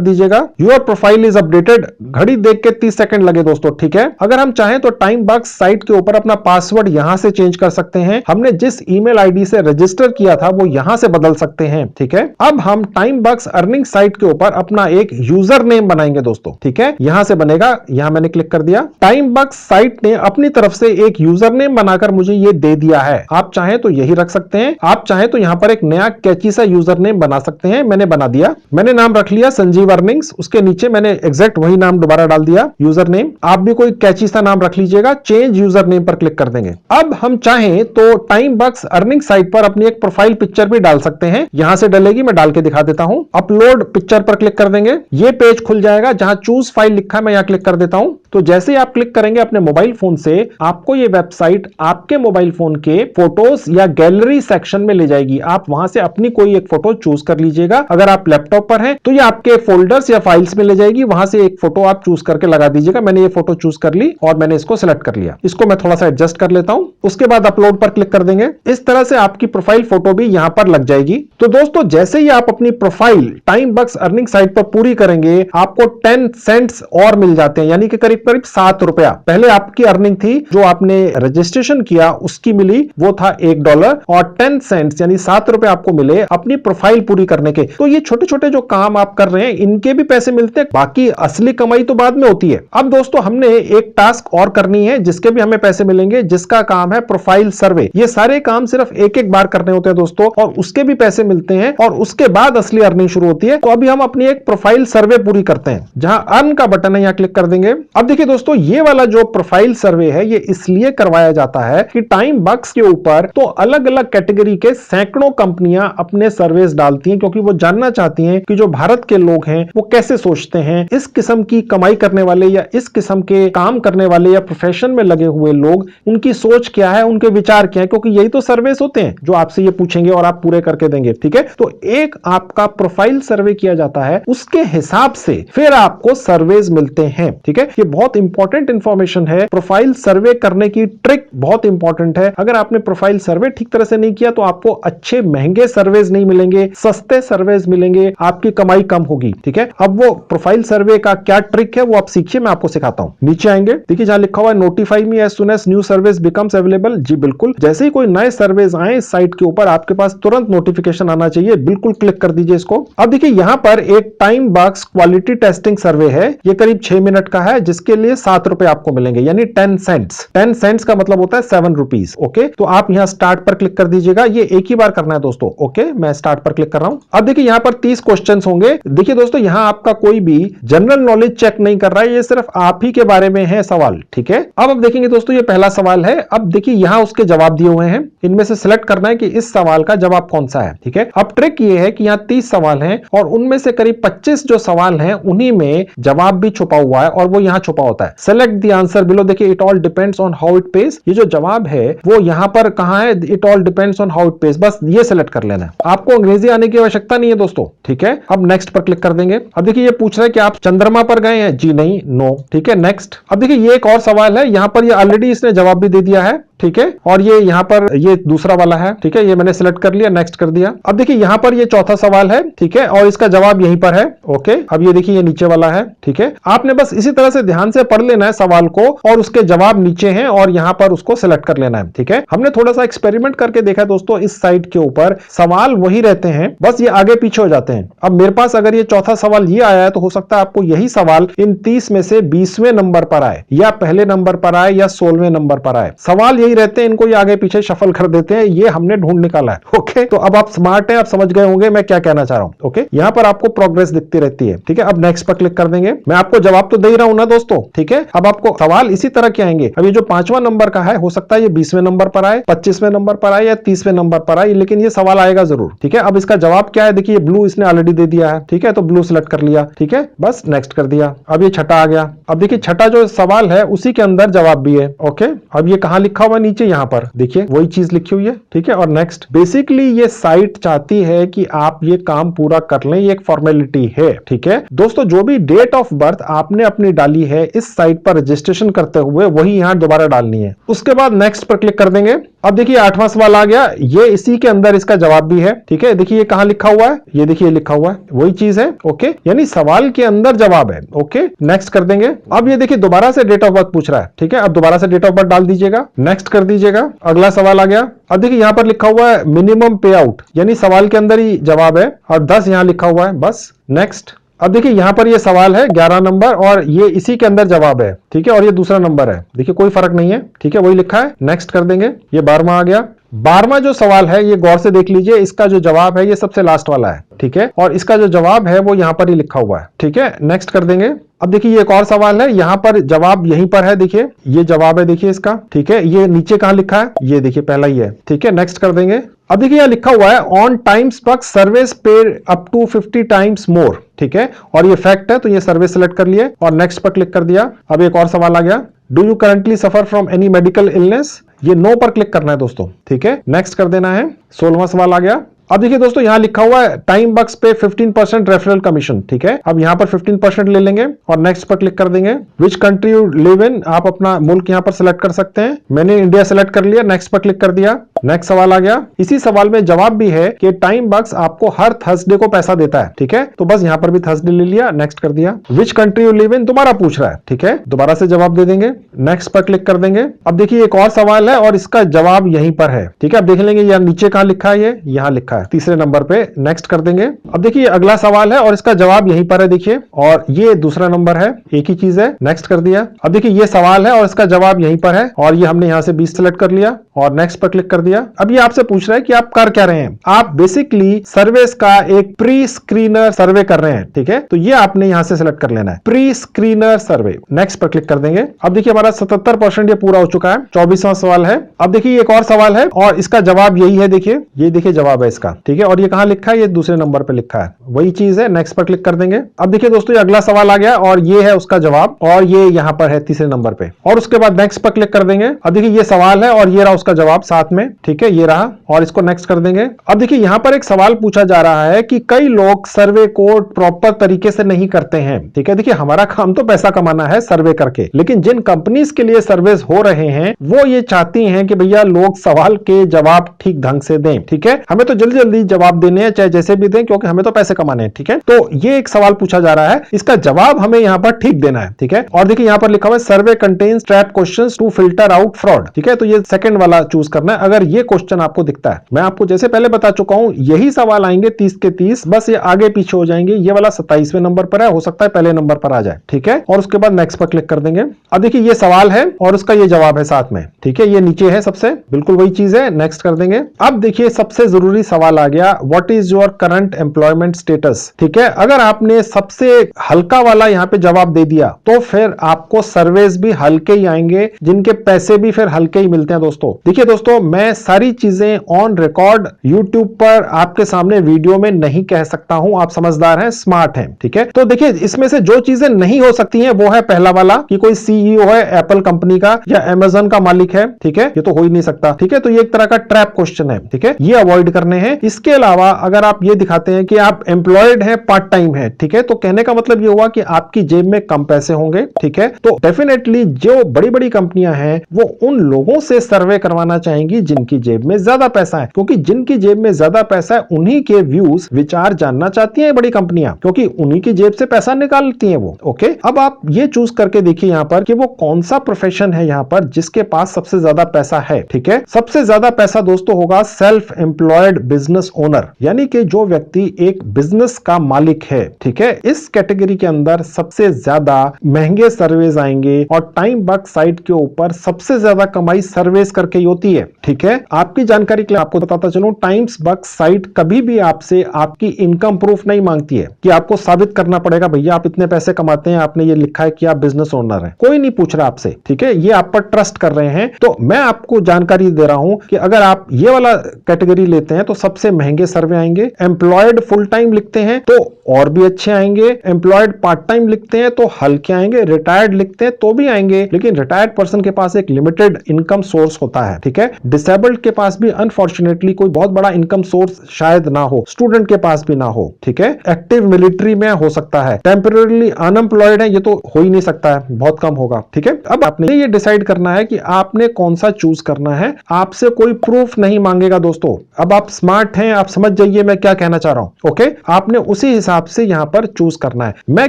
दीजिएगा। Your profile is updated. घड़ी देख के 30 सेकंड लगे दोस्तों। ठीक है, अगर हम चाहें तो टाइम बॉक्स साइट के ऊपर अपना पासवर्ड यहां से चेंज कर सकते हैं। हमने जिस ईमेल आईडी से रजिस्टर किया था वो यहां से बदल सकते हैं। ठीक है, अब हम टाइम बॉक्स अर्निंग साइट के ऊपर अपना एक यूजर नेम बनाएंगे दोस्तों। ठीक है, यहां से बनेगा, यहां मैंने क्लिक कर दिया। टाइम बॉक्स साइट ने अपनी तरफ से एक यूजर नेम बनाकर मुझे ये दे दिया है। आप चाहें तो यही रख सकते हैं, आप चाहें तो यहां पर एक नया कैची सा यूजर नेम बना सकते हैं। मैंने बना दिया, मैंने नाम रख लिया संजीव अर्निंग्स। उसके नीचे मैंने एग्जैक्ट वही नाम दोबारा डाल दिया, यूजर नेम। आप भी कोई कैची सा नाम रख लीजिएगा। चेंज यूजर नेम पर क्लिक कर देंगे। अब हम चाहें तो टाइम बॉक्स अर्निंग साइट पर अपनी एक प्रोफाइल पिक्चर भी डाल सकते हैं। यहां से डलेगी, मैं डाल के दिखा देता हूं। अपलोड पिक्चर पर क्लिक कर देंगे, ये पेज खुल जाएगा जहां चूज फाइल लिखा है, मैं यहां क्लिक कर देता हूं। तो जैसे ही आप क्लिक करेंगे अपने मोबाइल फोन से, आपको ये वेबसाइट आपके मोबाइल फोन के फोटोज या गैलरी सेक्शन में ले जाएगी। आप वहां से अपनी कोई एक फोटो चूज कर लीजिएगा। अगर आप लैपटॉप पर हैं तो ये आपके फोल्डर्स या फाइल्स में ले जाएगी, वहां से एक फोटो आप चूज करके लगा दीजिएगा। मैंने ये फोटो चूज कर ली और मैंने इसको सिलेक्ट कर लिया। इसको मैं थोड़ा सा एडजस्ट कर लेता हूं। उसके बाद अपलोड पर क्लिक कर देंगे। इस तरह से आपकी प्रोफाइल फोटो भी यहां पर लग जाएगी। तो दोस्तों जैसे ही आप अपनी profile time box earning site पर पूरी करेंगे, आपको 10 सेंट्स और मिल जाते हैं, यानी कि करीब करीब 7 रुपया। पहले आपकी अर्निंग थी, जो आपने रजिस्ट्रेशन किया उसकी मिली, वो था $1 और 10 सेंट्स यानी 7 रुपए आपको मिले अपनी प्रोफाइल पूरी करने के। तो ये छोटे छोटे जो काम आप कर रहे हैं इनके भी पैसे मिलते हैं, बाकी असली कमाई तो बाद में होती है। अब दोस्तों हमने एक टास्क और करनी है जिसके भी हमें पैसे मिलेंगे, जिसका काम है प्रोफाइल सर्वे। ये सारे काम सिर्फ एक एक बार करने होते हैं दोस्तों, और उसके भी पैसे मिलते हैं और उसके बाद असली अर्निंग शुरू होती है। तो अभी हम अपनी एक प्रोफाइल सर्वे पूरी करते हैं, जहां अर्न का बटन है, यहां क्लिक कर देंगे। अब देखिए दोस्तों, ये वाला जो प्रोफाइल सर्वे है ये इसलिए करवाया जाता है कि टाइम बॉक्स के ऊपर तो अलग अलग कैटेगरी के सैकड़ों कंपनियां अपने सर्वेस डालती हैं, क्योंकि वो जानना चाहती हैं कि जो भारत के लोग हैं वो कैसे सोचते हैं। इस किस्म की कमाई करने वाले या इस किस्म के काम करने वाले या प्रोफेशन में लगे हुए लोग, उनकी सोच क्या है, उनके विचार क्या है, क्योंकि यही तो सर्वेस होते हैं जो आपसे ये पूछेंगे और आप पूरे करके देंगे। ठीक है, तो एक आपका प्रोफाइल सर्वे किया जाता है, उसके हिसाब से फिर आपको सर्वेस मिलते हैं। ठीक है, ये बहुत इंपॉर्टेंट इंफॉर्मेशन है। प्रोफाइल सर्वे करने की ट्रिक बहुत इंपॉर्टेंट है। अगर आपने प्रोफाइल सर्वे ठीक तरह से नहीं किया तो आपको अच्छे महंगे सर्वेस नहीं मिलेंगे, सस्ते सर्वेस मिलेंगे, आपकी कमाई कम होगी। ठीक है, अब वो प्रोफाइल सर्वे का क्या ट्रिक है वो आप सीखिए, मैं आपको सिखाता हूं। नीचे आएंगे, देखिए जहां लिखा हुआ है notify me as soon as new service becomes available. जी बिल्कुल, जैसे ही कोई नए सर्वेस आए इस साइट के ऊपर आपके पास तुरंत नोटिफिकेशन आना चाहिए। बिल्कुल क्लिक कर दीजिए इसको। अब देखिए यहां पर एक टाइम बॉक्स क्वालिटी टेस्टिंग सर्वे है, ये करीब 6 मिनट का है, जिसके लिए 7 रुपए आपको मिलेंगे, यानी 10 सेंट्स। 10 सेंट्स का मतलब होता है 7 रुपीज। ओके, तो आप यहां स्टार्ट पर क्लिक कर दीजिएगा। ये एक ही बार करना है दोस्तों। ओके, मैं स्टार्ट पर क्लिक कर रहा हूं। अब देखिए यहां पर 30 क्वेश्चंस होंगे। देखिए दोस्तों, यहां आपका कोई भी जनरल नॉलेज चेक नहीं कर रहा है, ये सिर्फ आप ही के बारे में है सवाल। ठीक है, अब देखेंगे दोस्तों, ये पहला सवाल है। अब देखिए यहां उसके जवाब दिए हुए हैं, इनमें से सिलेक्ट करना है कि इस सवाल का जवाब कौन सा है। ठीक है, अब ट्रिक ये है कि यहां 30 सवाल हैं और उनमें से करीब 25 जो सवाल हैं उन्हीं में जवाब भी छुपा हुआ है, और वो यहां छुपा होता है। Select the answer below. देखिए it all depends on how it page, ये जो जवाब है वो यहां पर कहां है, it all depends on how it page, बस ये सेलेक्ट कर लेना है। आपको अंग्रेजी आने की आवश्यकता नहीं है दोस्तों। ठीक है, अब नेक्स्ट पर क्लिक कर देंगे। अब देखिए ये पूछ रहा है कि आप चंद्रमा पर गए हैं, जी नहीं, नो। ठीक है, नेक्स्ट। अब देखिए ये एक और सवाल है, यहां पर ये ऑलरेडी इसने जवाब भी दे दिया है। ठीक है, और ये यहां पर ये दूसरा वाला है। ठीक है, ये मैंने सिलेक्ट कर लिया, नेक्स्ट कर दिया। अब देखिए यहां पर ये चौथा सवाल है। ठीक है, और इसका जवाब यहीं पर है। ओके, अब ये देखिए ये नीचे वाला है। ठीक है, आपने बस इसी तरह से ध्यान से पढ़ लेना है सवाल को, और उसके जवाब नीचे हैं और यहां पर उसको सिलेक्ट कर लेना है। ठीक है, हमने थोड़ा सा एक्सपेरिमेंट करके देखा दोस्तों, इस साइट के ऊपर सवाल वही रहते हैं, बस ये आगे पीछे हो जाते हैं। अब मेरे पास अगर ये चौथा सवाल ये आया है तो हो सकता है आपको यही सवाल इन 30 में से 20वें नंबर पर आए, या पहले नंबर पर आए, या 16वें नंबर पर आए। सवाल यही ही रहते हैं, इनको ये आगे पीछे शफल कर देते हैं, ये हमने ढूंढ निकाला है। ओके, तो अब आप स्मार्ट हैं, आप समझ गए होंगे मैं क्या कहना चाह रहा हूं। ओके, यहां पर आपको प्रोग्रेस दिखती रहती है। ठीक है, अब नेक्स्ट पर क्लिक कर देंगे। मैं आपको जवाब तो दे ही रहा हूं ना दोस्तों। ठीक है, अब आपको सवाल इसी तरह के आएंगे। अब ये जो 5वां नंबर का है, हो सकता है ये 20वें नंबर पर आए, 25वें नंबर पर आए या 30वें नंबर पर आए, लेकिन ये सवाल आएगा जरूर। ठीक है, अब इसका जवाब क्या है, देखिए ब्लू इसने ऑलरेडी दे दिया है। ठीक है, तो ब्लू सिलेक्ट कर लिया। ठीक है, बस नेक्स्ट कर दिया। अब ये छठा आ गया। अब देखिए छठा जो सवाल है उसी के अंदर जवाब भी है। ओके, अब ये कहां लिखा हुआ है, नीचे यहां पर देखिए वही चीज लिखी हुई है। ठीक है, और नेक्स्ट। बेसिकली ये साइट चाहती है कि आप ये काम पूरा कर लें, ये एक फॉर्मेलिटी है। ठीक है दोस्तों, जो भी डेट ऑफ बर्थ आपने अपनी डाली है इस साइट पर रजिस्ट्रेशन करते हुए, वही यहां दोबारा डालनी है। उसके बाद नेक्स्ट पर क्लिक कर देंगे। अब देखिए 8वां सवाल आ गया, ये इसी के अंदर इसका जवाब भी है। ठीक है, देखिए ये कहां लिखा हुआ है, ये देखिए लिखा हुआ है, वही चीज है। ओके, यानी सवाल के अंदर जवाब है। ओके, नेक्स्ट कर देंगे। अब ये देखिए दोबारा से डेट ऑफ बर्थ पूछ रहा है। ठीक है, अब दोबारा से डेट ऑफ बर्थ डाल दीजिएगा, नेक्स्ट कर दीजिएगा। अगला सवाल आ गया। अब देखिए यहां पर लिखा हुआ है मिनिमम पे आउट, यानी सवाल के अंदर ही जवाब है, और 10 यहां लिखा हुआ है, बस नेक्स्ट। अब देखिए यहां पर ये सवाल है 11 नंबर और ये इसी के अंदर जवाब है। ठीक है, और ये दूसरा नंबर है, देखिए कोई फर्क नहीं है। ठीक है, वही लिखा है, नेक्स्ट कर देंगे। ये 12वां आ गया। 12वां जो सवाल है ये गौर से देख लीजिए, इसका जो जवाब है ये सबसे लास्ट वाला है। ठीक है, और इसका जो जवाब है वो यहां पर ही लिखा हुआ है। ठीक है, नेक्स्ट कर देंगे। अब देखिए ये एक और सवाल है, यहां पर जवाब यहीं पर है, देखिए ये जवाब है, देखिए इसका। ठीक है, ये नीचे कहां लिखा है, ये देखिए पहला ही है। ठीक है, नेक्स्ट कर देंगे। अब देखिए यहां लिखा हुआ है on times buck service paid up to 50 times more. ठीक है, और ये फैक्ट है, तो ये सर्विस सेलेक्ट कर लिए और नेक्स्ट पर क्लिक कर दिया। अब एक और सवाल आ गया, do you currently suffer from any medical illness, ये नो पर क्लिक करना है दोस्तों। ठीक है, नेक्स्ट कर देना है। 16वां सवाल आ गया। अब देखिए दोस्तों यहां लिखा हुआ है टाइम बक्स पे 15% रेफरल कमीशन। ठीक है, अब यहां पर 15% ले लेंगे और नेक्स्ट पर क्लिक कर देंगे। Which country you live in, आप अपना मुल्क यहां पर सिलेक्ट कर सकते हैं। मैंने इंडिया सिलेक्ट कर लिया, नेक्स्ट पर क्लिक कर दिया। नेक्स्ट सवाल आ गया। इसी सवाल में जवाब भी है कि टाइम बक्स आपको हर थर्सडे को पैसा देता है। ठीक है, तो बस यहां पर भी थर्सडे ले लिया, नेक्स्ट कर दिया। Which country you live in दोबारा पूछ रहा है। ठीक है, दोबारा से जवाब दे देंगे, नेक्स्ट पर क्लिक कर देंगे। अब देखिए एक और सवाल है और इसका जवाब यहीं पर है। ठीक है, अब देख लेंगे यहां नीचे कहां लिखा है, ये यहां लिखा है तीसरे नंबर पे, नेक्स्ट कर देंगे। अब देखिए अगला सवाल है और इसका जवाब यहीं पर है, देखिए, और ये दूसरा नंबर है, एक ही चीज है, नेक्स्ट कर दिया। अब देखिए ये सवाल है और इसका जवाब यहीं पर है और ये हमने यहां से 20 सेलेक्ट कर लिया और नेक्स्ट पर क्लिक कर दिया। अब ये आपसे पूछ रहा है कि आप कर क्या रहे हैं, आप बेसिकली सर्विस का एक प्री स्क्रीनर सर्वे कर रहे हैं। ठीक है, तो ये आपने यहां से सिलेक्ट कर लेना है, प्री स्क्रीनर सर्वे, नेक्स्ट पर क्लिक कर देंगे। अब देखिए हमारा 77% ये पूरा हो चुका है। 24वां सवाल है। अब देखिए एक और सवाल है और इसका जवाब यही है, देखिए ये देखिए जवाब है इसका। ठीक है, और ये कहां लिखा है, ये दूसरे नंबर पे लिखा है, वही चीज है, नेक्स्ट पर क्लिक कर देंगे। अब देखिए दोस्तों ये अगला सवाल आ गया और ये है उसका जवाब और ये यहां पर है तीसरे नंबर पे, और उसके बाद नेक्स्ट पर क्लिक कर देंगे। अब देखिए ये सवाल है और ये रहा उसका जवाब साथ में। ठीक है, ये रहा और इसको नेक्स्ट कर देंगे। अब देखिए यहां पर एक सवाल पूछा जा रहा है कि कई लोग सर्वे को प्रॉपर तरीके से नहीं करते हैं। ठीक है, देखिए हमारा काम तो पैसा कमाना है सर्वे करके, लेकिन जिन कंपनीज के लिए सर्विस हो रहे हैं वो ये चाहती हैं कि भैया लोग सवाल के जवाब ठीक ढंग से दें। ठीक है, हमें तो जल्दी जल्दी जवाब देने हैं, चाहे जैसे भी दें, क्योंकि हमें तो पैसे कमाने हैं। ठीक है, तो ये एक सवाल पूछा जा रहा है, इसका जवाब हमें यहां पर ठीक देना है। ठीक है, और देखिए यहां पर लिखा हुआ है survey contains trap questions to filter out fraud. ठीक है, तो ये सेकंड वाला चूज करना है अगर ये क्वेश्चन आपको दिखता है। मैं आपको जैसे पहले बता चुका हूं यही सवाल आएंगे 30 के 30, बस ये आगे पीछे हो जाएंगे। ये वाला 27वें नंबर पर है, हो सकता है पहले नंबर पर आ जाए। ठीक है, और उसके बाद नेक्स्ट पर क्लिक कर देंगे। अब देखिए ये सवाल है और उसका ये जवाब है साथ में। ठीक है, ये नीचे है सबसे, बिल्कुल वही चीज है, नेक्स्ट कर देंगे। अब देखिए सबसे जरूरी सवाल आ गया, what is your current employment status. ठीक है, अगर आपने सबसे हल्का वाला यहां पे जवाब दे दिया तो फिर आपको सर्विस भी हल्के ही आएंगे, जिनके पैसे भी फिर हल्के ही मिलते हैं। दोस्तों देखिए दोस्तों, मैं सारी चीजें ऑन रिकॉर्ड यूट्यूब पर आपके सामने वीडियो में नहीं कह सकता हूं, आप समझदार हैं, स्मार्ट हैं। ठीक है, तो देखिए इसमें से जो चीजें नहीं हो सकती हैं वो है पहला वाला कि कोई सीईओ है एप्पल कंपनी का या अमेज़न का मालिक है। ठीक है, ये तो हो ही नहीं सकता। ठीक है, तो ये एक तरह का ट्रैप क्वेश्चन है। ठीक है, ये अवॉइड करने हैं। इसके अलावा अगर आप ये दिखाते हैं कि आप एम्प्लॉयड है, पार्ट टाइम है, ठीक है, तो कहने का मतलब ये हुआ कि आपकी जेब में कम पैसे होंगे। ठीक है, तो डेफिनेटली जो बड़ी बड़ी कंपनियां हैं वो उन लोगों से सर्वे करवाना चाहेंगी जिनके जिनकी जेब में ज्यादा पैसा है, क्योंकि जिनकी जेब में ज्यादा पैसा है उन्हीं के व्यूज विचार जानना चाहती हैं बड़ी कंपनियां, क्योंकि उन्हीं की जेब से पैसा निकालती हैं वो। ओके, अब आप ये चूज करके देखिए यहां पर कि वो कौन सा प्रोफेशन है यहां पर जिसके पास सबसे ज्यादा पैसा है। ठीक है, सबसे ज्यादा पैसा दोस्तों होगा सेल्फ एम्प्लॉयड बिजनेस ओनर, यानी कि जो व्यक्ति एक बिजनेस का मालिक है। ठीक है, इस कैटेगरी के अंदर सबसे ज्यादा महंगे सर्वेज आएंगे और टाइम बग साइट के ऊपर सबसे ज्यादा कमाई सर्वेज करके ही होती है। ठीक है, आपकी जानकारी के लिए आपको बताता चलूं, टाइम्स बग साइट कभी भी आपसे आपकी इनकम प्रूफ नहीं मांगती है कि आपको साबित करना पड़ेगा भैया आप इतने पैसे कमाते हैं, आपने ये लिखा है कि आप बिजनेस ओनर हैं। कोई नहीं पूछ रहा आपसे। ठीक है, ये आप पर ट्रस्ट कर रहे हैं। तो मैं आपको जानकारी दे रहा हूं कि अगर आप ये वाला कैटेगरी लेते हैं तो सबसे महंगे सर्वे आएंगे। एम्प्लॉयड फुल टाइम लिखते हैं तो और भी अच्छे आएंगे। एम्प्लॉयड पार्ट टाइम लिखते हैं तो हल्के आएंगे। रिटायर्ड लिखते हैं तो भी आएंगे, लेकिन रिटायर्ड पर्सन के पास एक लिमिटेड इनकम सोर्स होता है। ठीक है, डिसेबल्ड के पास भी अनफॉर्चुनेटली कोई बहुत बड़ा इनकम सोर्स शायद ना हो, स्टूडेंट के पास भी ना हो। ठीक है, एक्टिव मिलिट्री में हो सकता है, टेम्पररीली अनएम्प्लॉयड है ये तो हो ही नहीं सकता है, बहुत कम होगा। ठीक है, अब आपने ये डिसाइड करना है कि आपने कौन सा चूज करना है। आपसे कोई प्रूफ नहीं मांगेगा दोस्तों। अब आप स्मार्ट हैं, आप समझ जाइए मैं क्या कहना चाह रहा हूं। ओके, आपने उसी हिसाब से यहां पर चूज करना है। मैं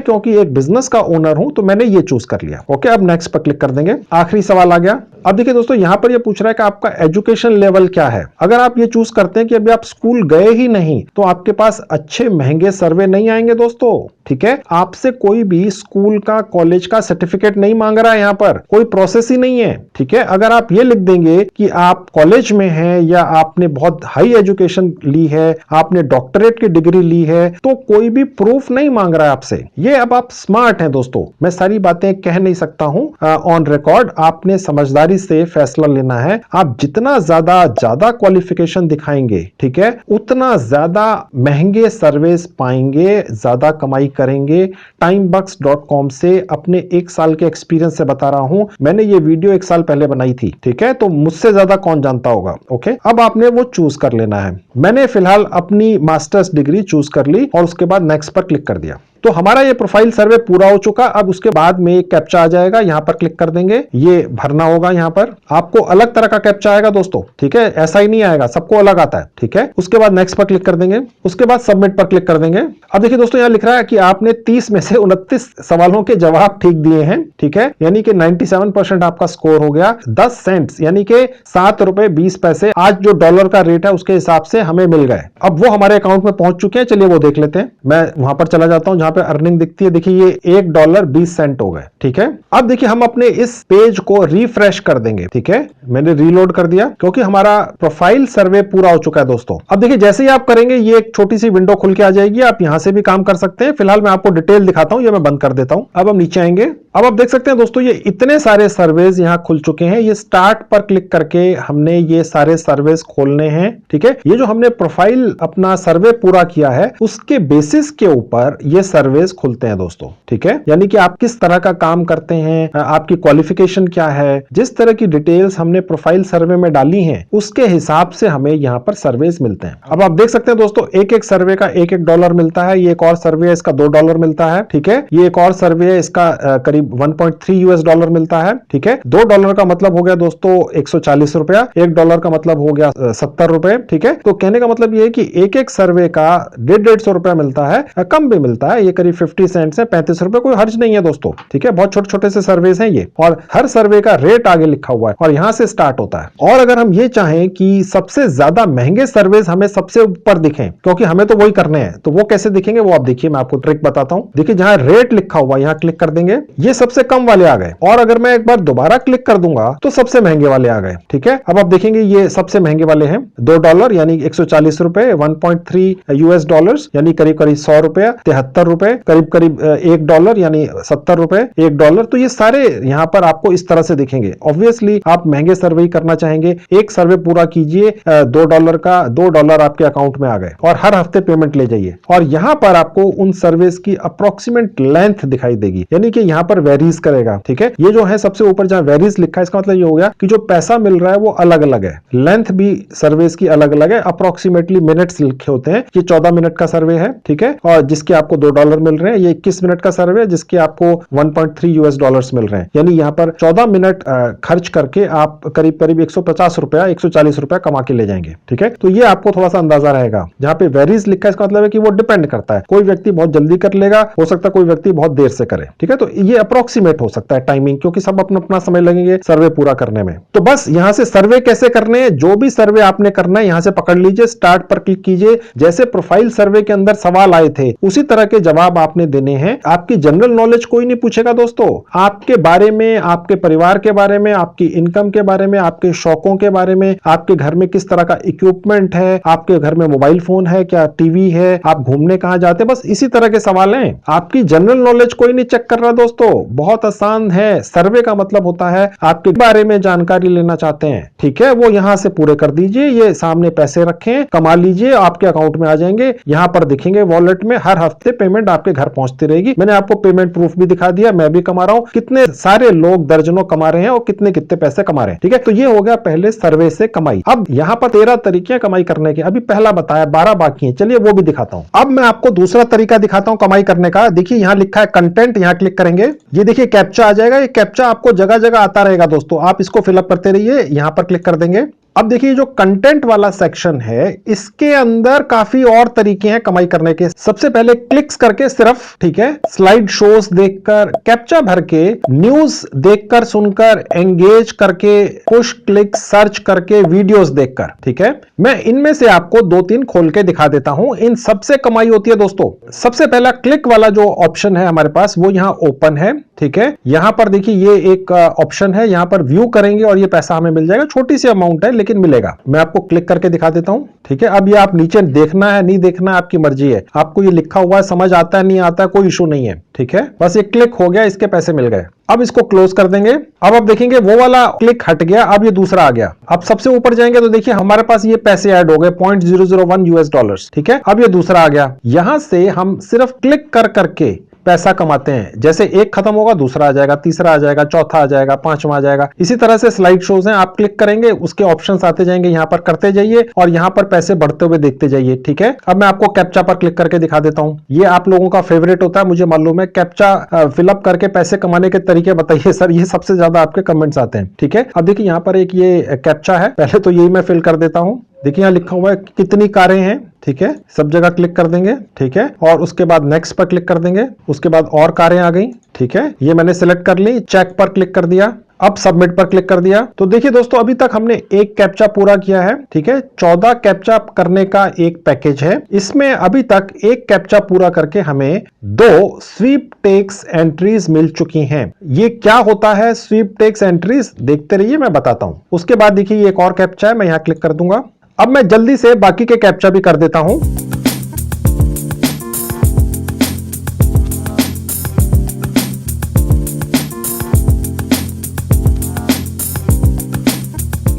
क्योंकि एक बिजनेस का ओनर हूं तो मैंने ये चूज कर लिया। ओके, अब नेक्स्ट पर क्लिक कर देंगे। आखिरी सवाल आ गया। अब देखिए दोस्तों, यहां पर ये पूछ रहा है कि आपका एजुकेशन लेवल क्या है। अगर आप ये चूज करते हैं कि अभी आप स्कूल गए ही नहीं तो आपके पास अच्छे महंगे सर्वे नहीं आएंगे दोस्तों। ठीक है, आपसे कोई भी स्कूल का कॉलेज का सर्टिफिकेट नहीं मांग रहा है, यहां पर कोई प्रोसेस ही नहीं है। ठीक है, अगर आप ये लिख देंगे कि आप कॉलेज में हैं या आपने बहुत हाई एजुकेशन ली है, आपने डॉक्टरेट की डिग्री ली है, तो कोई भी प्रूफ नहीं मांग रहा है आपसे। ये अब आप स्मार्ट हैं दोस्तों, मैं सारी बातें कह नहीं सकता हूं ऑन रिकॉर्ड। आपने समझदारी से फैसला लेना है। आप जितना ज्यादा क्वालिफिकेशन दिखाएंगे, ठीक है, उतना ज्यादा महंगे सर्विस पाएंगे, ज्यादा कमाई करेंगे। timebux.com से अपने 1 साल के एक्सपीरियंस से बता रहा हूं, मैंने ये वीडियो 1 साल पहले बनाई थी। ठीक है, तो मुझसे ज्यादा कौन जानता होगा। ओके, अब आपने वो चूज कर लेना है। मैंने फिलहाल अपनी मास्टर्स डिग्री चूज कर ली और उसके बाद नेक्स्ट पर क्लिक कर दिया। तो हमारा ये प्रोफाइल सर्वे पूरा हो चुका। अब उसके बाद में एक कैप्चा आ जाएगा, यहां पर क्लिक कर देंगे, ये भरना होगा। यहां पर आपको अलग तरह का कैप्चा आएगा दोस्तों। ठीक है, ऐसा ही नहीं आएगा, सबको अलग आता है। ठीक है, उसके बाद नेक्स्ट पर क्लिक कर देंगे, उसके बाद सबमिट पर क्लिक कर देंगे। अब देखिए दोस्तों, यहां लिख रहा है कि आपने 30 में से 29 सवालों के जवाब ठीक दिए हैं। ठीक है, यानी कि 97% आपका स्कोर हो गया। 10 सेंट्स यानी कि 7 रुपए 20 पैसे आज जो डॉलर का रेट है उसके हिसाब से हमें मिल गए। अब वो हमारे अकाउंट में पहुंच चुके हैं। चलिए वो देख लेते हैं। मैं वहां पर चला जाता हूं जहां पे अर्निंग दिखती है। देखिए ये $1.20 हो गए। ठीक है, अब देखिए हम अपने इस पेज को रिफ्रेश कर देंगे। ठीक है, मैंने रीलोड कर दिया क्योंकि हमारा प्रोफाइल सर्वे पूरा हो चुका है दोस्तों। अब देखिए जैसे ही आप करेंगे ये एक छोटी सी विंडो खुल के आ जाएगी, आप यहां से भी काम कर सकते हैं। फिलहाल मैं आपको डिटेल दिखाता हूं, ये मैं बंद कर देता हूं। अब हम नीचे आएंगे। अब आप देख सकते हैं दोस्तों, ये इतने सारे सर्वेज यहां खुल चुके हैं। ये स्टार्ट पर क्लिक करके हमने ये सारे सर्वेज खोलने हैं। ठीक है, ये जो हमने प्रोफाइल अपना सर्वे पूरा किया है उसके बेसिस के ऊपर ये सर्वेज खुलते हैं दोस्तों। ठीक है, यानी कि आप किस तरह का काम करते हैं, आपकी क्वालिफिकेशन क्या है, जिस तरह की डिटेल्स हमने प्रोफाइल सर्वे में डाली हैं उसके हिसाब से हमें यहां पर सर्वेज मिलते हैं। अब आप देख सकते हैं दोस्तों, एक एक सर्वे का $1 मिलता है। ये एक और सर्वे है, इसका $2 मिलता है। ठीक है, ये एक और सर्वे है, इसका करीब $1.3 मिलता है। ठीक है, $2 का मतलब हो गया दोस्तों 140 रुपया, $1 का मतलब हो गया 70 रुपए। ठीक है, तो कहने का मतलब ये है कि एक एक सर्वे का 150 रुपया मिलता है, कम भी मिलता है, ये करीब 50 सेंट्स है, 35 रुपए, कोई हर्ज नहीं है दोस्तों। ठीक है, बहुत छोटे छोटे से सर्वेस हैं ये, और हर सर्वे का रेट आगे लिखा हुआ है और यहां से स्टार्ट होता है। और अगर हम ये चाहें कि सबसे ज्यादा महंगे सर्वेस हमें सबसे ऊपर दिखें, क्योंकि हमें तो वही करने हैं, तो वो कैसे दिखेंगे वो आप देखिए, मैं आपको ट्रिक बताता हूं। देखिए जहां रेट लिखा हुआ है यहां क्लिक कर देंगे, ये सबसे कम वाले आ गए, और अगर मैं एक बार दोबारा क्लिक कर दूंगा तो सबसे महंगे वाले आ गए। ठीक है, अब आप देखेंगे ये सबसे महंगे वाले हैं, $2 यानी 140 रुपए, $1.3 यानी करीब करीब 100 रुपए, 73 रुपए, करीब करीब $1 यानी 70 रुपए, $1। तो ये सारे यहां पर आपको इस तरह से दिखेंगे। ऑब्वियसली आप महंगे सर्वे करना चाहेंगे, एक सर्वे पूरा कीजिए, $2 का $2 आपके अकाउंट में आ गए, और हर हफ्ते पेमेंट ले जाइए। और यहां पर आपको उन सर्वेस की अप्रोक्सीमेट लेंथ दिखाई देगी, यानी कि यहां पर वेरीज करेगा। ठीक है, ये जो है सबसे ऊपर जहां वेरीज लिखा है, इसका मतलब ये हो गया कि जो पैसा मिल रहा है वो अलग अलग है। लेंथ भी सर्विस की अलग अलग है, अप्रोक्सीमेटली मिनट्स लिखे होते हैं। ये 14 मिनट का सर्वे है, ठीक है, और जिसके आपको $2 मिल रहे हैं। ये 21 मिनट का सर्वे है जिसके आपको $1.3 मिल रहे हैं। यानी यहाँ पर 14 मिनट खर्च करके आप करीब करीब 150 रुपया 140 रुपया कमा के ले जाएंगे। ठीक है, तो ये आपको थोड़ा सा अंदाजा रहेगा। जहां पे वेरीज लिखा है, इसका मतलब है कि वो डिपेंड करता है, कोई व्यक्ति बहुत जल्दी कर लेगा, हो सकता है कोई व्यक्ति बहुत देर से करे। ठीक है, तो ये अप्रोक्सीमेट हो सकता है टाइमिंग, क्योंकि सब अपना अपना समय लगेंगे सर्वे पूरा करने में। तो बस यहां से सर्वे कैसे करने हैं, जो भी सर्वे आपने करना है यहां से पकड़ लीजिए, स्टार्ट पर क्लिक कीजिए। जैसे प्रोफाइल सर्वे के अंदर सवाल आए थे उसी तरह के जवाब आपने देने हैं। आपकी जनरल नॉलेज कोई नहीं पूछेगा दोस्तों, आपके बारे में, आपके परिवार के बारे में, आपकी इनकम के बारे में, आपके शौकों के बारे में, आपके घर में किस तरह का इक्विपमेंट है, आपके घर में मोबाइल फोन है क्या, टीवी है, आप घूमने कहां जाते हैं, बस इसी तरह के सवाल हैं। आपकी जनरल नॉलेज कोई नहीं चेक कर रहा दोस्तों, बहुत आसान है। सर्वे का मतलब होता है आपके बारे में जानकारी लेना चाहते हैं, ठीक है, वो यहां से पूरे कर दीजिए। ये सामने पैसे रखें, कमा लीजिए, आपके अकाउंट में आ जाएंगे, यहां पर दिखेंगे वॉलेट में, हर हफ्ते पेमेंट आपके घर पहुंचती रहेगी। मैंने आपको पेमेंट प्रूफ भी दिखा दिया, मैं भी कमा रहा हूं, कितने सारे लोग दर्जनों कमा रहे हैं और कितने कितने पैसे कमा रहे हैं। ठीक है, तो ये हो गया पहले सर्वे से कमाई। अब यहां पर 13 तरीके कमाई करने के, अभी पहला बताया, 12 बाकी है, चलिए वो भी दिखाता हूं। अब मैं आपको दूसरा तरीका दिखाता हूं कमाई करने का। देखिए यहां लिखा है कंटेंट, यहां क्लिक करेंगे, ये देखिए कैप्चा आ जाएगा। ये कैप्चा आपको जगह जगह आता रहेगा दोस्तों, आप इसको फिलअप करते रहिए, यहां पर क्लिक कर देंगे। अब देखिए जो कंटेंट वाला सेक्शन है इसके अंदर काफी और तरीके हैं कमाई करने के। सबसे पहले क्लिक्स करके सिर्फ, ठीक है, स्लाइड शोज देखकर, कैप्चा भर के, न्यूज देखकर सुनकर, एंगेज करके, पुश क्लिक सर्च करके, वीडियोस देखकर। ठीक है, मैं इनमें से आपको 2-3 खोल के दिखा देता हूं। इन सबसे कमाई होती है दोस्तों। सबसे पहला क्लिक वाला जो ऑप्शन है हमारे पास वो यहां ओपन है। ठीक है, यहां पर देखिए ये एक ऑप्शन है, यहां पर व्यू करेंगे और ये पैसा हमें मिल जाएगा। छोटी सी अमाउंट है लेकिन मिलेगा। मैं आपको क्लिक करके दिखा देता हूं। ठीक है, अब ये आप नीचे देखना है नहीं देखना है आपकी मर्जी है, आपको ये लिखा हुआ है, समझ आता है नहीं आता है कोई इशू नहीं है। ठीक है, बस ये क्लिक हो गया, इसके पैसे मिल गए। अब इसको क्लोज कर देंगे। अब आप देखेंगे वो वाला क्लिक हट गया, अब ये दूसरा आ गया। अब सबसे ऊपर जाएंगे तो देखिए हमारे पास ये पैसे ऐड हो गए $0.001। ठीक है, अब ये दूसरा आ गया। यहां से हम सिर्फ क्लिक कर करके पैसा कमाते हैं। जैसे एक खत्म होगा दूसरा आ जाएगा, तीसरा आ जाएगा, चौथा आ जाएगा, पांचवा आ जाएगा। इसी तरह से स्लाइड शोज हैं, आप क्लिक करेंगे उसके ऑप्शंस आते जाएंगे, यहां पर करते जाइए और यहां पर पैसे बढ़ते हुए देखते जाइए। ठीक है, अब मैं आपको कैप्चा पर क्लिक करके दिखा देता हूं। ये आप लोगों का फेवरेट होता है, मुझे मालूम है। कैप्चा फिलअप करके पैसे कमाने के तरीके बताइए सर, ये सबसे ज्यादा आपके कमेंट्स आते हैं। ठीक है, अब देखिए यहां पर एक ये कैप्चा है, पहले तो यही मैं फिल कर देता हूं। देखिए यहाँ लिखा हुआ है कितनी कारें हैं। ठीक है, सब जगह क्लिक कर देंगे। ठीक है, और उसके बाद नेक्स्ट पर क्लिक कर देंगे, उसके बाद और कारें आ गई। ठीक है, ये मैंने सिलेक्ट कर ली, चेक पर क्लिक कर दिया, अब सबमिट पर क्लिक कर दिया। तो देखिए दोस्तों अभी तक हमने एक कैप्चा पूरा किया है। ठीक है, 14 कैप्चा करने का एक पैकेज है। इसमें अभी तक एक कैप्चा पूरा करके हमें 2 स्वीपटेक्स एंट्रीज मिल चुकी हैं। ये क्या होता है स्वीपटेक्स एंट्रीज, देखते रहिए मैं बताता हूं। उसके बाद देखिए एक और कैप्चा है, मैं यहां क्लिक कर दूंगा। अब मैं जल्दी से बाकी के कैप्चा भी कर देता हूं।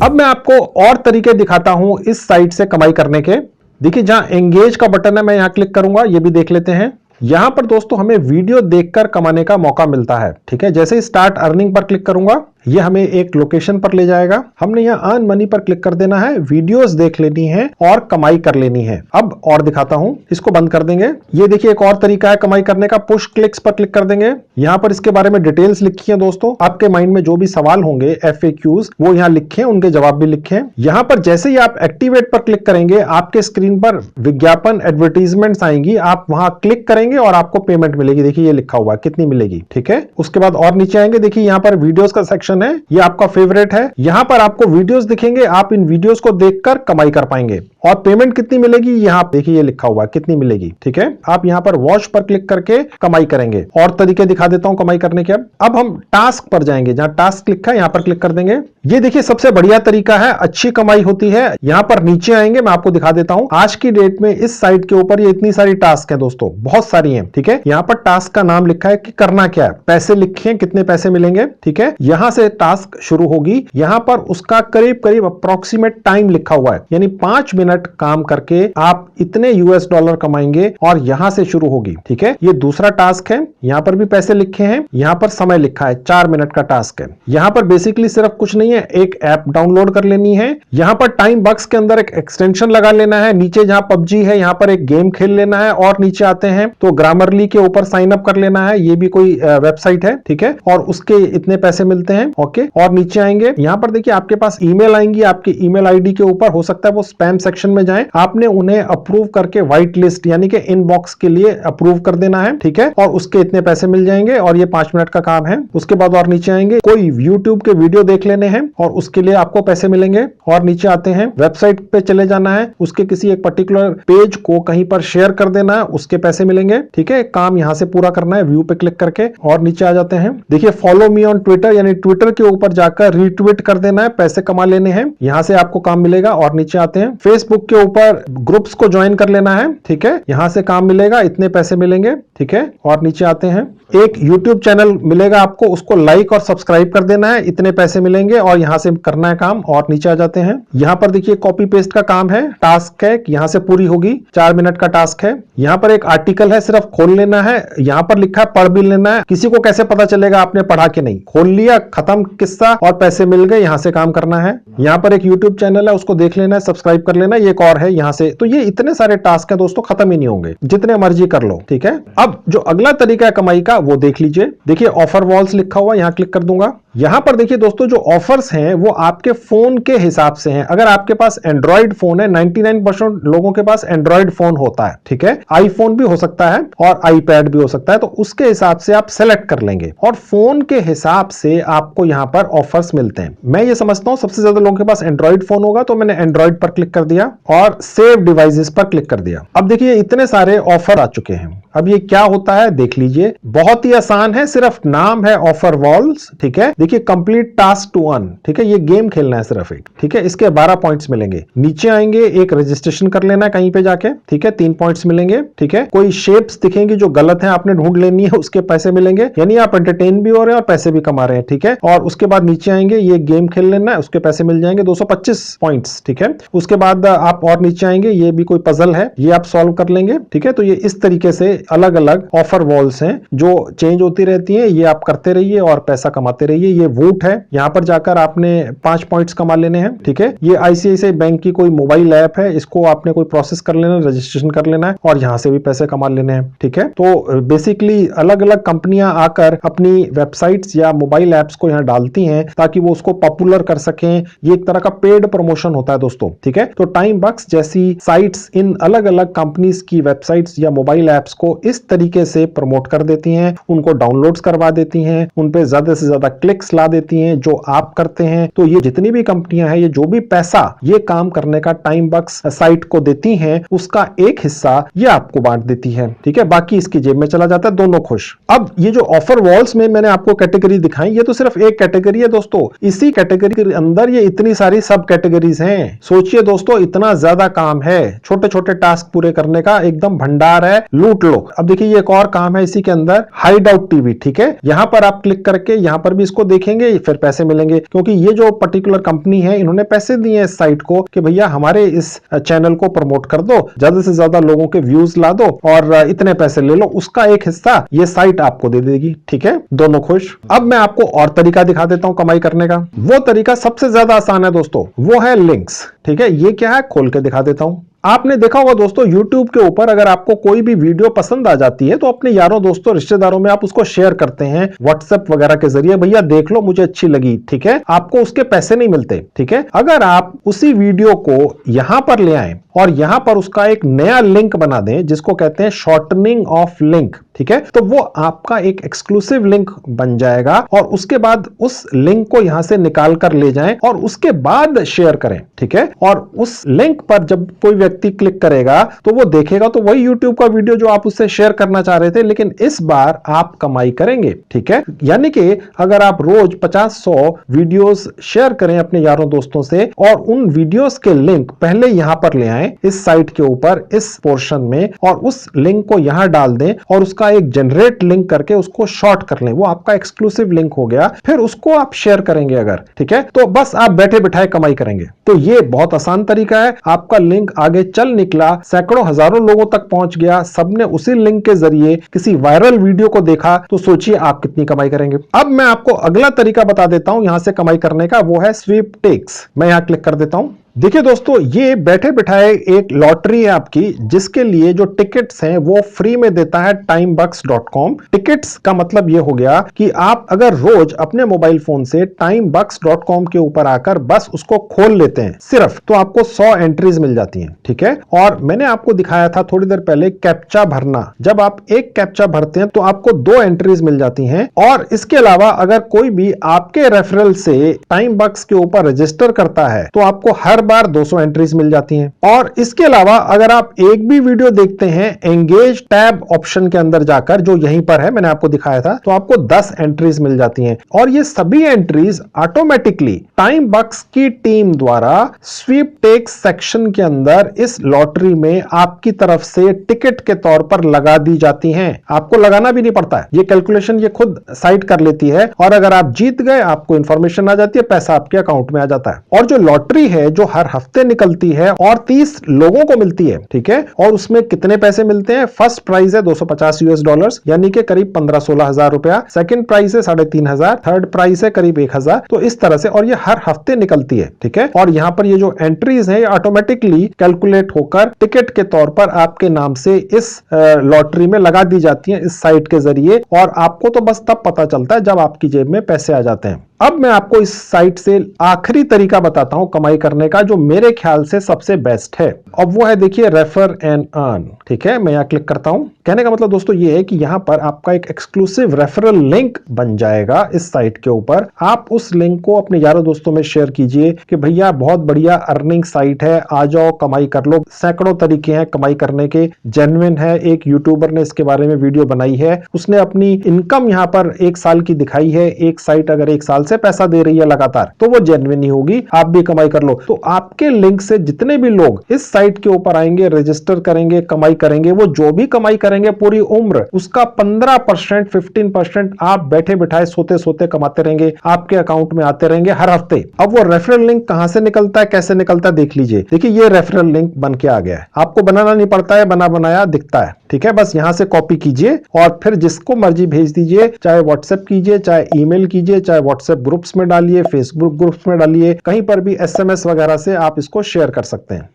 अब मैं आपको और तरीके दिखाता हूं इस साइट से कमाई करने के। देखिए जहां एंगेज का बटन है मैं यहां क्लिक करूंगा, ये भी देख लेते हैं। यहां पर दोस्तों हमें वीडियो देखकर कमाने का मौका मिलता है। ठीक है, जैसे स्टार्ट अर्निंग पर क्लिक करूंगा ये हमें एक लोकेशन पर ले जाएगा। हमने यहाँ अर्न मनी पर क्लिक कर देना है, वीडियोस देख लेनी है और कमाई कर लेनी है। अब और दिखाता हूं, इसको बंद कर देंगे। ये देखिए एक और तरीका है कमाई करने का, पुश क्लिक्स पर क्लिक कर देंगे। यहाँ पर इसके बारे में डिटेल्स लिखी है दोस्तों, आपके माइंड में जो भी सवाल होंगे FAQs वो यहाँ लिखे, उनके जवाब भी लिखे। यहाँ पर जैसे ही आप एक्टिवेट पर क्लिक करेंगे आपके स्क्रीन पर विज्ञापन एडवर्टीजमेंट्स आएंगी, आप वहां क्लिक करेंगे और आपको पेमेंट मिलेगी। देखिए ये लिखा हुआ है कितनी मिलेगी। ठीक है, उसके बाद और नीचे आएंगे, देखिए यहाँ पर वीडियोस का सेक्शन है, ये आपका फेवरेट है। यहां पर आपको वीडियोस दिखेंगे, आप इन वीडियोस को देखकर कमाई कर पाएंगे। और पेमेंट कितनी मिलेगी यहां देखिए ये लिखा हुआ है कितनी मिलेगी। ठीक है, आप यहां पर वॉच पर क्लिक करके कमाई करेंगे। और तरीके दिखा देता हूं कमाई करने के। अब हम टास्क पर जाएंगे, जहां टास्क लिखा है यहां पर क्लिक कर देंगे। ये देखिए सबसे बढ़िया तरीका है, अच्छी कमाई होती है। यहां पर नीचे आएंगे, मैं आपको दिखा देता हूं। आज की डेट में इस साइट के ऊपर ये इतनी सारी टास्क है दोस्तों, बहुत सारी है। ठीक है, यहां पर टास्क का नाम लिखा है कि करना क्या है, पैसे लिखे हैं कितने पैसे मिलेंगे। ठीक है, यहां से से टास्क शुरू होगी। यहां पर उसका करीब करीब अप्रोक्सीमेट टाइम लिखा हुआ है, यानी 5 मिनट काम करके आप इतने यूएस डॉलर कमाएंगे और यहां से शुरू होगी। ठीक है, ये दूसरा टास्क है, यहां पर भी पैसे लिखे हैं, यहां पर समय लिखा है, 4 मिनट का टास्क है। यहां पर बेसिकली सिर्फ कुछ नहीं है, एक ऐप डाउनलोड कर लेनी है, यहां पर टाइम बक्स के अंदर एक एक्सटेंशन लगा लेना है, नीचे जहां पबजी है यहां पर एक गेम खेल लेना है, और नीचे आते हैं तो ग्रामरली के ऊपर साइन अप कर लेना है, ये भी कोई वेबसाइट है। ठीक है, और उसके इतने पैसे मिलते हैं। ओके, और नीचे आएंगे, यहां पर देखिए आपके पास ईमेल आएंगी, आपके ईमेल आईडी के ऊपर, हो सकता है वो स्पैम सेक्शन में जाए, आपने उन्हें अप्रूव करके व्हाइट लिस्ट यानी कि इनबॉक्स के लिए अप्रूव कर देना है। ठीक है, और उसके इतने पैसे मिल जाएंगे, और ये 5 मिनट का काम है। उसके बाद और नीचे आएंगे, कोई यूट्यूब के वीडियो देख लेने हैं और उसके लिए आपको पैसे मिलेंगे। और नीचे आते हैं, वेबसाइट पे चले जाना है, उसके किसी एक पर्टिकुलर पेज को कहीं पर शेयर कर देना है, उसके पैसे मिलेंगे। ठीक है, काम यहां से पूरा करना है व्यू पे क्लिक करके। और नीचे आ जाते हैं, देखिए फॉलो मी ऑन ट्विटर, यानी ट्विटर के ऊपर जाकर रीट्वीट कर देना है, पैसे कमा लेने हैं, यहां से आपको काम मिलेगा। और नीचे आते हैं, फेसबुक के ऊपर ग्रुप्स को ज्वाइन कर लेना है। ठीक है, यहां से काम मिलेगा, इतने पैसे मिलेंगे। ठीक है, और नीचे आते हैं, एक YouTube चैनल मिलेगा आपको, उसको लाइक और सब्सक्राइब कर देना है, इतने पैसे मिलेंगे, और यहां से करना है काम। और नीचे आ जाते हैं, यहां पर देखिए कॉपी पेस्ट का काम है, टास्क है, यहां से पूरी होगी, 4 मिनट का टास्क है। यहां पर एक आर्टिकल है, सिर्फ खोल लेना है, यहां पर लिखा है पढ़ भी लेना है, किसी को कैसे पता चलेगा आपने पढ़ा कि नहीं, खोल लिया, खत्म किस्सा, और पैसे मिल गए, यहां से काम करना है। यहां पर एक YouTube चैनल है, उसको देख लेना है, सब्सक्राइब कर लेना है, ये एक और है यहां से। तो ये इतने सारे टास्क है दोस्तों, खत्म ही नहीं होंगे, जितने मर्जी कर लो। ठीक है, अब जो अगला तरीका है कमाई का वो देख लीजिए। देखिए ऑफर वॉल्स लिखा हुआ, यहां क्लिक कर दूंगा। यहां पर देखिए दोस्तों, जो ऑफर्स हैं वो आपके फोन के हिसाब से हैं। अगर आपके पास एंड्रॉइड फोन है, 99% लोगों के पास एंड्रॉइड फोन होता है। ठीक है, आईफोन भी हो सकता है और आईपैड भी हो सकता है, तो उसके हिसाब से आप सेलेक्ट कर लेंगे और फोन के हिसाब से आपको यहां पर ऑफर्स मिलते हैं। मैं ये समझता हूं सबसे ज्यादा लोगों के पास एंड्रॉइड फोन होगा, तो मैंने एंड्रॉइड पर क्लिक कर दिया और सेव डिवाइसेस पर क्लिक कर दिया। अब देखिए इतने सारे ऑफर आ चुके हैं। अब ये क्या होता है देख लीजिए, बहुत ही आसान है, सिर्फ नाम है ऑफर वॉल्स। ठीक है, देखिए कंप्लीट टास्क टू अर्न। ठीक है, ये गेम खेलना है सिर्फ एक। ठीक है, इसके 12 पॉइंट्स मिलेंगे। नीचे आएंगे, एक रजिस्ट्रेशन कर लेना है कहीं पे जाके। ठीक है, 3 पॉइंट्स मिलेंगे। ठीक है, कोई शेप्स दिखेंगी जो गलत है, आपने ढूंढ लेनी है, उसके पैसे मिलेंगे, यानी आप एंटरटेन भी हो रहे हैं और पैसे भी कमा रहे हैं। ठीक है, और उसके बाद नीचे आएंगे, ये गेम खेल लेना है, उसके पैसे मिल जाएंगे 225 पॉइंट्स। ठीक है, उसके बाद आप और नीचे आएंगे, ये भी कोई पजल है, ये आप सॉल्व कर लेंगे। ठीक है, तो ये इस तरीके से अलग अलग ऑफर वॉल्स हैं जो चेंज होती रहती हैं, ये आप करते रहिए और पैसा कमाते रहिए। ये वोट है, यहां पर जाकर आपने 5 पॉइंट्स कमा लेने हैं। ठीक है, ये आईसीआईसीआई बैंक की कोई मोबाइल ऐप है, इसको आपने कोई प्रोसेस कर लेना, रजिस्ट्रेशन कर लेना है और यहां से भी पैसे कमा लेने हैं। ठीक है, तो बेसिकली अलग अलग कंपनियां आकर अपनी वेबसाइट्स या मोबाइल एप्स को यहां डालती हैं ताकि वो उसको पॉपुलर कर सकें। ये एक तरह का पेड प्रमोशन होता है दोस्तों। ठीक है, तो टाइम बक्स जैसी साइट्स इन अलग अलग कंपनीज की वेबसाइट्स या मोबाइल एप्स को इस तरीके से प्रमोट कर देती हैं, उनको डाउनलोड्स करवा देती हैं, उन पे ज्यादा से ज्यादा क्लिक्स ला देती हैं जो आप करते हैं। तो ये जितनी भी कंपनियां हैं, ये जो भी पैसा ये काम करने का टाइम बक्स साइट को देती हैं, उसका एक हिस्सा ये आपको बांट देती है। ठीक है, बाकी इसकी जेब में चला जाता है, दोनों खुश। अब ये जो ऑफर वॉल्स में मैंने आपको कैटेगरी दिखाई, ये तो सिर्फ एक कैटेगरी है दोस्तों, इसी कैटेगरी के अंदर ये इतनी सारी सब कैटेगरीज हैं। सोचिए दोस्तों, इतना ज्यादा काम है, छोटे छोटे टास्क पूरे करने का एकदम भंडार है, लूट लो। अब देखिए ये एक और काम है इसी के अंदर, हाइड आउट टीवी। ठीक है, यहां पर आप क्लिक करके यहां पर भी इसको देखेंगे, फिर पैसे मिलेंगे, क्योंकि ये जो पर्टिकुलर कंपनी है इन्होंने पैसे दिए हैं इस साइट को कि भैया हमारे इस चैनल को प्रमोट कर दो, ज्यादा से ज्यादा लोगों के व्यूज ला दो और इतने पैसे ले लो, उसका एक हिस्सा ये साइट आपको दे देगी। ठीक है, दोनों खुश। अब मैं आपको और तरीका दिखा देता हूं कमाई करने का। वो तरीका सबसे ज्यादा आसान है दोस्तों, वो है लिंक्स। ठीक है, ये क्या है खोल के दिखा देता हूं। आपने देखा होगा दोस्तों, YouTube के ऊपर अगर आपको कोई भी वीडियो पसंद आ जाती है तो अपने यारों दोस्तों रिश्तेदारों में आप उसको शेयर करते हैं व्हाट्सएप वगैरह के जरिए, भैया देख लो मुझे अच्छी लगी। ठीक है, आपको उसके पैसे नहीं मिलते। ठीक है, अगर आप उसी वीडियो को यहां पर ले आए और यहां पर उसका एक नया लिंक बना दें जिसको कहते हैं शॉर्टनिंग ऑफ लिंक, ठीक है, तो वो आपका एक एक्सक्लूसिव लिंक बन जाएगा और उसके बाद उस लिंक को यहां से निकाल कर ले जाएं और उसके बाद शेयर करें। ठीक है, और उस लिंक पर जब कोई व्यक्ति क्लिक करेगा तो वो देखेगा तो वही YouTube का वीडियो जो आप उससे शेयर करना चाह रहे थे, लेकिन इस बार आप कमाई करेंगे। ठीक है, यानी कि अगर आप रोज 50-100 वीडियोस शेयर करें अपने यारों दोस्तों से और उन वीडियोस के लिंक पहले यहां पर ले आए जाएं इस साइट के ऊपर इस पोर्शन में और उस लिंक को यहां डाल दें और उसका एक जनरेट लिंक करके उसको शॉर्ट कर लें, वो आपका एक्सक्लूसिव लिंक हो गया। फिर उसको आप शेयर करेंगे अगर, ठीक है, तो बस आप बैठे बिठाए कमाई करेंगे। तो ये बहुत आसान तरीका है। आपका लिंक आगे चल निकला, सैकड़ों हजारों लोगों तक पहुंच गया, सबने उसी लिंक के जरिए किसी वायरल वीडियो को देखा, तो सोचिए आप कितनी कमाई करेंगे। अब मैं आपको अगला तरीका बता देता हूं यहां से कमाई करने का, वो है स्वीपटेक्स। मैं यहां क्लिक कर देता हूं। देखिए दोस्तों, ये बैठे बिठाए एक लॉटरी है आपकी, जिसके लिए जो टिकट्स हैं वो फ्री में देता है timebucks.com। टिकट्स का मतलब ये हो गया कि आप अगर रोज अपने मोबाइल फोन से timebucks.com के ऊपर आकर बस उसको खोल लेते हैं सिर्फ, तो आपको 100 एंट्रीज मिल जाती हैं, ठीक है। और मैंने आपको दिखाया था थोड़ी देर पहले कैप्चा भरना। जब आप एक कैप्चा भरते हैं तो आपको 2 एंट्रीज मिल जाती हैं। और इसके अलावा अगर कोई भी आपके रेफरल से टाइमबक्स के ऊपर रजिस्टर करता है तो आपको हर बार 200 एंट्रीज मिल जाती हैं। और इसके अलावा अगर आप एक भी वीडियो देखते हैं एंगेज टैब ऑप्शन के अंदर जाकर, जो यहीं पर है, मैंने आपको दिखाया था, तो आपको 10 एंट्रीज मिल जाती हैं। और ये सभी एंट्रीज ऑटोमेटिकली टाइमबक्स की टीम द्वारा स्वीपटेक्स सेक्शन के अंदर इस लॉटरी में आपकी तरफ से टिकट के तौर पर लगा दी जाती हैं। आपको लगाना भी नहीं पड़ता है, ये कैलकुलेशन ये खुद साइट कर लेती है। और अगर आप जीत गए, आपको इंफॉर्मेशन आ जाती है, पैसा आपके अकाउंट में आ जाता है। और जो लॉटरी है जो हर हफ्ते निकलती है और 30 लोगों को मिलती है, ठीक है। और उसमें कितने पैसे मिलते हैं? फर्स्ट प्राइज है $250 यानी कि करीब 15-16 हजार रुपया। सेकंड प्राइज है 3,500, थर्ड प्राइज है करीब 1,000। तो इस तरह से, और ये हर हफ्ते निकलती है, ठीक है। और यहां पर ये जो एंट्रीज है ऑटोमेटिकली कैलकुलेट होकर टिकट के तौर पर आपके नाम से इस लॉटरी में लगा दी जाती है इस साइट के जरिए। और आपको तो बस तब पता चलता है जब आपकी जेब में पैसे आ जाते हैं। अब मैं आपको इस साइट से आखिरी तरीका बताता हूं कमाई करने का, जो मेरे ख्याल से सबसे बेस्ट है। अब वो है, देखिए, रेफर एंड अर्न, ठीक है। मैं यहां क्लिक करता हूं। कहने का मतलब दोस्तों ये है कि यहां पर आपका एक एक्सक्लूसिव रेफरल लिंक बन जाएगा इस साइट के ऊपर। आप उस लिंक को अपने यारों दोस्तों में शेयर कीजिए कि भैया बहुत बढ़िया अर्निंग साइट है, आ जाओ कमाई कर लो। सैकड़ों तरीके हैं कमाई करने के, जेन्युइन है। एक यूट्यूबर ने इसके बारे में वीडियो बनाई है, उसने अपनी इनकम यहां पर 1 साल की दिखाई है। एक साइट अगर 1 साल से पैसा दे रही है लगातार, तो वो जेन्युइन ही होगी। आप भी कमाई कर लो। तो आपके लिंक से जितने भी लोग इस साइट के ऊपर आएंगे, रजिस्टर करेंगे, कमाई करेंगे, वो जो भी कमाई करेंगे पूरी उम्र, उसका 15%, 15% आप बैठे बिठाए सोते सोते कमाते रहेंगे, आपके अकाउंट में आते रहेंगे हर हफ्ते। अब वो रेफरल लिंक कहां से निकलता है, कैसे निकलता है, देख लीजिए। देखिए, ये रेफरल लिंक बन के आ गया है, आपको बनाना नहीं पड़ता है, बना बनाया दिखता है, ठीक है। बस यहां से कॉपी कीजिए और फिर जिसको मर्जी भेज दीजिए, चाहे व्हाट्सएप कीजिए, चाहे ईमेल कीजिए, चाहे व्हाट्सएप ग्रुप्स में डालिए, फेसबुक ग्रुप्स में डालिए, कहीं पर भी एसएमएस वगैरह से आप इसको शेयर कर सकते हैं।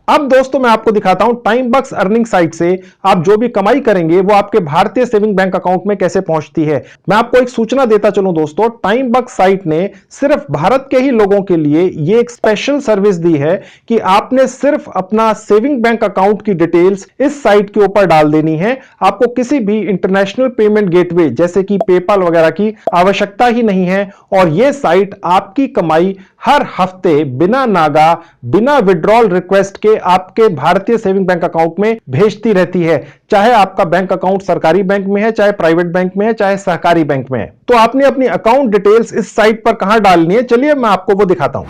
अब दोस्तों मैं आपको दिखाता हूं टाइमबक्स अर्निंग साइट से आप जो भी कमाई करेंगे वो आपके भारतीय सेविंग बैंक अकाउंट में कैसे पहुंचती है। मैं आपको एक सूचना देता चलूं दोस्तों, टाइमबक्स साइट ने सिर्फ भारत के ही लोगों के लिए ये एक स्पेशल सर्विस दी है कि आपने सिर्फ अपना सेविंग बैंक अकाउंट की डिटेल्स इस साइट के ऊपर डाल देनी है। आपको किसी भी इंटरनेशनल पेमेंट गेटवे जैसे कि पेपाल वगैरह की आवश्यकता ही नहीं है। और यह साइट आपकी कमाई हर हफ्ते बिना नागा, बिना विड्रॉल रिक्वेस्ट के आपके भारतीय सेविंग बैंक अकाउंट में भेजती रहती है। चाहे आपका बैंक अकाउंट सरकारी बैंक में है, चाहे प्राइवेट बैंक में है, चाहे सहकारी बैंक में है। तो आपने अपनी अकाउंट डिटेल्स इस साइट पर कहां डालनी है, चलिए मैं आपको वो दिखाता हूं।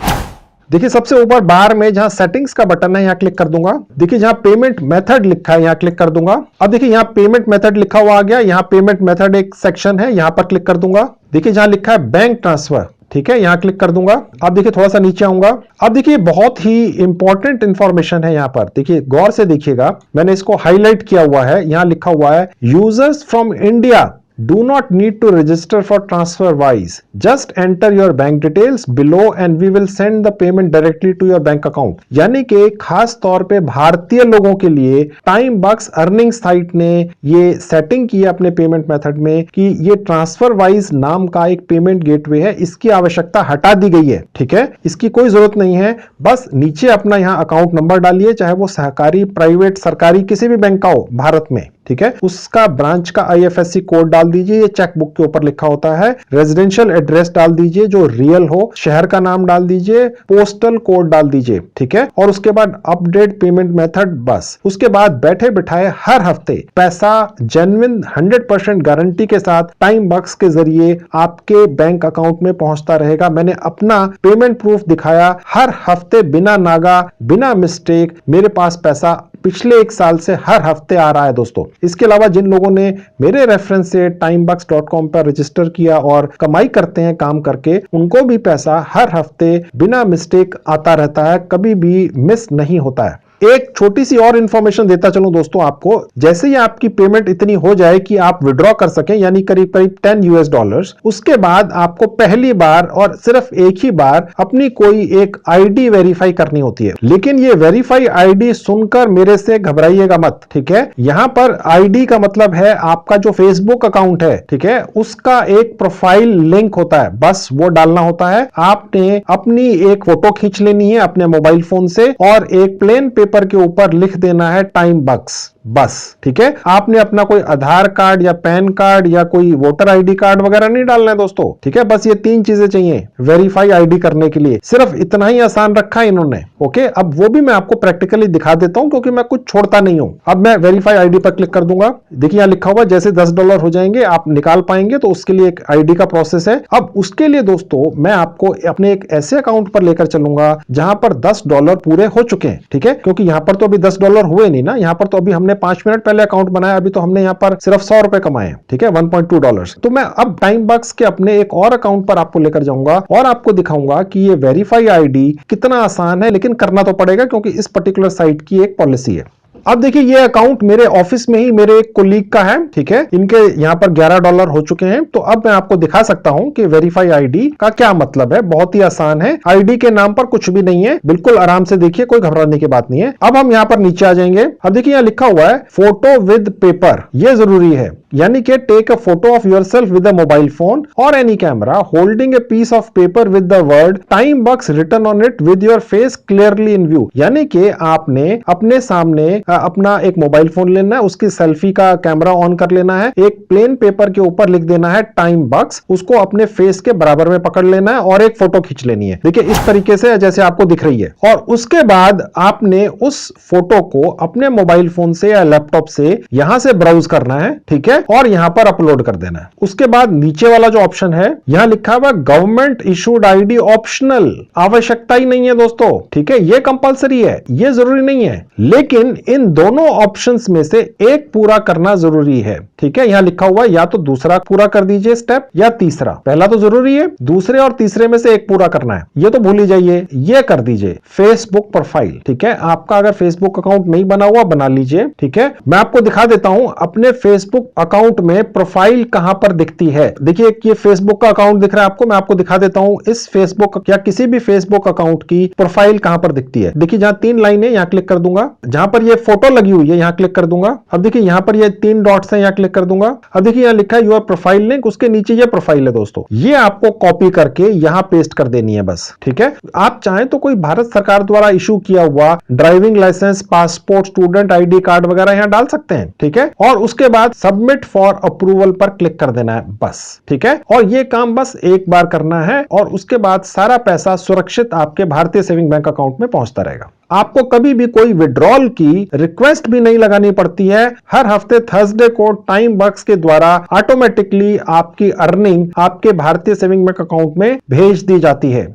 देखिए, सबसे ऊपर बाहर में जहां सेटिंग्स का बटन है, यहां क्लिक कर दूंगा। देखिए, जहां पेमेंट मेथड लिखा है, यहां क्लिक कर दूंगा। अब देखिए, यहां पेमेंट मेथड लिखा हुआ आ गया। यहां पेमेंट मेथड एक सेक्शन है, यहां पर क्लिक कर दूंगा। देखिए, जहां लिखा है बैंक ट्रांसफर, ठीक है, यहां क्लिक कर दूंगा। अब देखिए, थोड़ा सा नीचे आऊंगा। अब देखिए, बहुत ही इंपॉर्टेंट इंफॉर्मेशन है यहां पर। देखिए, गौर से देखिएगा, मैंने इसको हाईलाइट किया हुआ है। यहां लिखा हुआ है, users from India do not need to register for TransferWise. Just enter your bank details below and we will send the payment directly to your bank account. यानी कि खास तौर पे भारतीय लोगों के लिए टाइमबक्स अर्निंग साइट ने ये सेटिंग की है अपने पेमेंट मेथड में कि ये TransferWise नाम का एक पेमेंट गेटवे है, इसकी आवश्यकता हटा दी गई है, ठीक है। इसकी कोई जरूरत नहीं है। बस नीचे अपना यहाँ अकाउंट नंबर डालिए, चाहे वो सहकारी, प्राइवेट, सरकारी, किसी भी बैंक का हो भारत में, ठीक है, उसका ब्रांच का IFSC कोड डाल दीजिए, ये चेकबुक के ऊपर लिखा होता है। रेजिडेंशियल एड्रेस डाल दीजिए जो रियल हो, शहर का नाम डाल दीजिए, पोस्टल कोड डाल दीजिए, ठीक है, और उसके बाद अपडेट पेमेंट मेथड, बस। उसके बाद बैठे बिठाए हर हफ्ते पैसा जेन्युइन 100% गारंटी के साथ टाइम बक्स के जरिए आपके बैंक अकाउंट में पहुंचता रहेगा। मैंने अपना पेमेंट प्रूफ दिखाया, हर हफ्ते बिना नागा, बिना मिस्टेक मेरे पास पैसा पिछले 1 साल से हर हफ्ते आ रहा है दोस्तों। इसके अलावा जिन लोगों ने मेरे रेफरेंस से timebox.com पर रजिस्टर किया और कमाई करते हैं काम करके, उनको भी पैसा हर हफ्ते बिना मिस्टेक आता रहता है, कभी भी मिस नहीं होता है। एक छोटी सी और इंफॉर्मेशन देता चलूं दोस्तों आपको, जैसे ही आपकी पेमेंट इतनी हो जाए कि आप विड्रॉ कर सकें, यानी करीब करीब $10, उसके बाद आपको पहली बार और सिर्फ एक ही बार अपनी कोई एक आईडी वेरीफाई करनी होती है। लेकिन ये वेरीफाई आईडी सुनकर मेरे से घबराइएगा मत, ठीक है। यहां पर आईडी का मतलब है आपका जो फेसबुक अकाउंट है, ठीक है, उसका एक प्रोफाइल लिंक होता है, बस वो डालना होता है। आपने अपनी एक फोटो खींच लेनी है अपने मोबाइल फोन से और एक प्लेन पेपर के ऊपर लिख देना है टाइम बक्स, बस, ठीक है। आपने अपना कोई आधार कार्ड या पैन कार्ड या कोई वोटर आईडी कार्ड वगैरह नहीं डालना है दोस्तों, ठीक है। बस ये 3 चीजें चाहिए वेरीफाई आईडी करने के लिए, सिर्फ इतना ही आसान रखा है इन्होंने, ओके। अब वो भी मैं आपको प्रैक्टिकली दिखा देता हूं क्योंकि मैं कुछ छोड़ता नहीं हूं। अब मैं वेरीफाई आईडी पर क्लिक कर दूंगा, देखिए यहां लिखा हुआ जैसे $10 हो जाएंगे आप निकाल पाएंगे, तो उसके लिए एक आईडी का प्रोसेस है। अब उसके लिए दोस्तों मैं आपको अपने एक ऐसे अकाउंट पर लेकर चलूंगा जहां पर $10 पूरे हो चुके हैं, ठीक है, क्योंकि यहां पर तो अभी $10 हुए नहीं ना, यहां पर तो अभी हमने 5 मिनट पहले अकाउंट बनाया, अभी तो हमने यहां पर सिर्फ $100 कमाए, ठीक है, $1.2। तो मैं अब टाइम बक्स के अपने एक और अकाउंट पर आपको लेकर जाऊंगा और आपको दिखाऊंगा कि ये वेरीफाई आईडी कितना आसान है, लेकिन करना तो पड़ेगा क्योंकि इस पर्टिकुलर साइट की एक पॉलिसी है। अब देखिए ये अकाउंट मेरे ऑफिस में ही मेरे एक कोलीग का है, ठीक है, इनके यहां पर $11 हो चुके हैं। तो अब मैं आपको दिखा सकता हूं कि वेरीफाई आईडी का क्या मतलब है। बहुत ही आसान है, आईडी के नाम पर कुछ भी नहीं है, बिल्कुल आराम से देखिए, कोई घबराने की बात नहीं है। अब हम यहां पर नीचे आ जाएंगे, अब देखिए यहां लिखा हुआ है फोटो विद पेपर, ये जरूरी है, यानी कि take a photo of yourself with a mobile phone और any camera holding a piece of paper with the word TimeBucks written on it with your face clearly in view. यानी कि आपने अपने सामने अपना एक मोबाइल फोन लेना है, उसकी सेल्फी का कैमरा ऑन कर लेना है, एक प्लेन पेपर के ऊपर लिख देना है टाइम बक्स, उसको अपने फेस के बराबर में पकड़ लेना है और एक फोटो खींच लेनी है, देखिए इस तरीके से जैसे आपको दिख रही है। और उसके बाद आपने उस फोटो को अपने मोबाइल फोन से या लैपटॉप से यहां से ब्राउज करना है, ठीक है, और यहां पर अपलोड कर देना है। उसके बाद नीचे वाला जो ऑप्शन है यहां लिखा हुआ गवर्नमेंट इशूड आईडी ऑप्शनल, आवश्यकता ही नहीं है दोस्तों, ठीक है, ये कंपलसरी है, ये जरूरी नहीं है, लेकिन इन दोनों ऑप्शंस में से एक पूरा करना जरूरी है, ठीक है। यहां लिखा हुआ या तो दूसरा पूरा कर दीजिए स्टेप या तीसरा, पहला तो जरूरी है, दूसरे और तीसरे में से एक पूरा करना है, ये तो भूल ही जाइए। ये कर दीजिए फेसबुक प्रोफाइल, ठीक है, आपका अगर फेसबुक अकाउंट नहीं बना हुआ बना लीजिए, ठीक है। मैं आपको दिखा देता हूं अपने फेसबुक अकाउंट में प्रोफाइल कहां पर दिखती है। देखिए ये फेसबुक का अकाउंट दिख रहा है आपको, मैं आपको दिखा देता हूं इस फेसबुक या किसी भी फेसबुक अकाउंट की प्रोफाइल कहां पर दिखती है। देखिए जहां 3 लाइन है यहां क्लिक कर दूंगा, जहां पर ये फोटो लगी हुई है यहां क्लिक कर दूंगा। अब देखिए यहां पर ये 3 डॉट्स हैं, यहां क्लिक कर दूंगा। अब देखिए यहां लिखा है योर प्रोफाइल लिंक, उसके नीचे ये प्रोफाइल है दोस्तों, ये आपको कॉपी करके यहां पेस्ट कर देनी है बस, ठीक है। आप चाहें तो कोई भारत सरकार द्वारा इशू किया हुआ driving licence, passport, student ID card वगैरह यहां डाल सकते हैं, ठीक है, और उसके बाद सबमिट फॉर अप्रूवल पर क्लिक कर देना है बस, ठीक है। और ये काम बस एक बार करना है और उसके बाद सारा पैसा सुरक्षित आपके भारतीय सेविंग बैंक अकाउंट में पहुंचता रहेगा। आपको कभी भी कोई विड्रॉल की रिक्वेस्ट भी नहीं लगानी पड़ती है। हर हफ्ते थर्सडे को टाइम बक्स के द्वारा ऑटोमेटिकली आपकी अर्निंग आपके भारतीय सेविंग बैंक अकाउंट में भेज दी जाती है।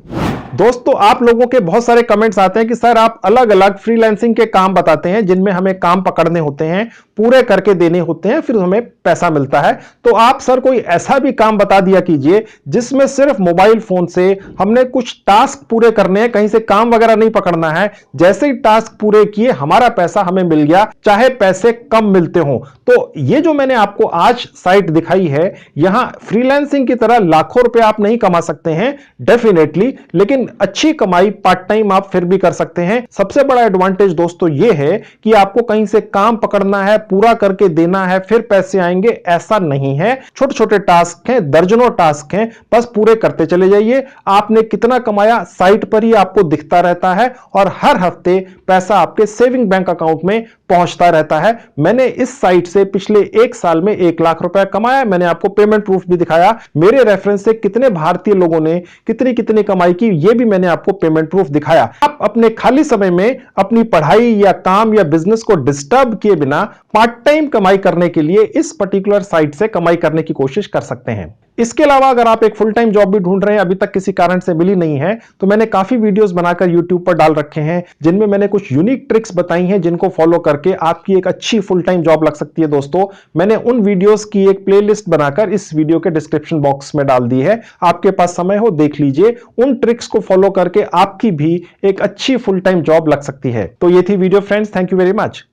दोस्तों आप लोगों के बहुत सारे कमेंट्स आते हैं कि सर आप अलग अलग फ्रीलांसिंग के काम बताते हैं जिनमें हमें काम पकड़ने होते हैं, पूरे करके देने होते हैं, फिर हमें पैसा मिलता है। तो आप सर कोई ऐसा भी काम बता दिया कीजिए जिसमें सिर्फ मोबाइल फोन से हमने कुछ टास्क पूरे करने हैं, कहीं से काम वगैरह नहीं पकड़ना है। जैसे ही टास्क पूरे किए हमारा पैसा हमें मिल गया, चाहे पैसे कम मिलते हो। तो ये जो मैंने आपको आज साइट दिखाई है, यहां फ्रीलांसिंग की तरह लाखों रुपए आप नहीं कमा सकते हैं डेफिनेटली, लेकिन लेकिन अच्छी कमाई पार्ट टाइम आप फिर भी कर सकते हैं। सबसे बड़ा एडवांटेज दोस्तों यह है कि आपको कहीं से काम पकड़ना है, पूरा करके देना है, फिर पैसे आएंगे, ऐसा नहीं है। छोटे छोटे टास्क हैं, दर्जनों टास्क हैं, बस पूरे करते चले जाइए। आपने कितना कमाया साइट पर ही आपको दिखता रहता है और हर हफ्ते पैसा आपके सेविंग बैंक अकाउंट में पहुंचता रहता है। मैंने इस साइट से पिछले 1 साल में 1 लाख रुपए कमाया। मैंने आपको पेमेंट प्रूफ भी दिखाया। मेरे रेफरेंस से कितने भारतीय लोगों ने कितनी कितनी कमाई की, यह भी मैंने आपको पेमेंट प्रूफ दिखाया। आप अपने खाली समय में अपनी पढ़ाई या काम या बिजनेस को डिस्टर्ब किए बिना पार्ट टाइम कमाई करने के लिए इस पर्टिकुलर साइट से कमाई करने की कोशिश कर सकते हैं। इसके अलावा अगर आप एक फुल टाइम जॉब भी ढूंढ रहे हैं, अभी तक किसी कारण से मिली नहीं है, तो मैंने काफी वीडियोस बनाकर YouTube पर डाल रखे हैं जिनमें मैंने कुछ यूनिक ट्रिक्स बताई हैं जिनको फॉलो करके आपकी एक अच्छी फुल टाइम जॉब लग सकती है। दोस्तों, मैंने उन वीडियोस की एक प्लेलिस्ट बनाकर इस वीडियो के डिस्क्रिप्शन बॉक्स में डाल दी है। आपके पास समय हो देख लीजिए। उन ट्रिक्स को फॉलो करके आपकी भी एक अच्छी फुल टाइम जॉब लग सकती है। तो ये थी video friends, thank you very much.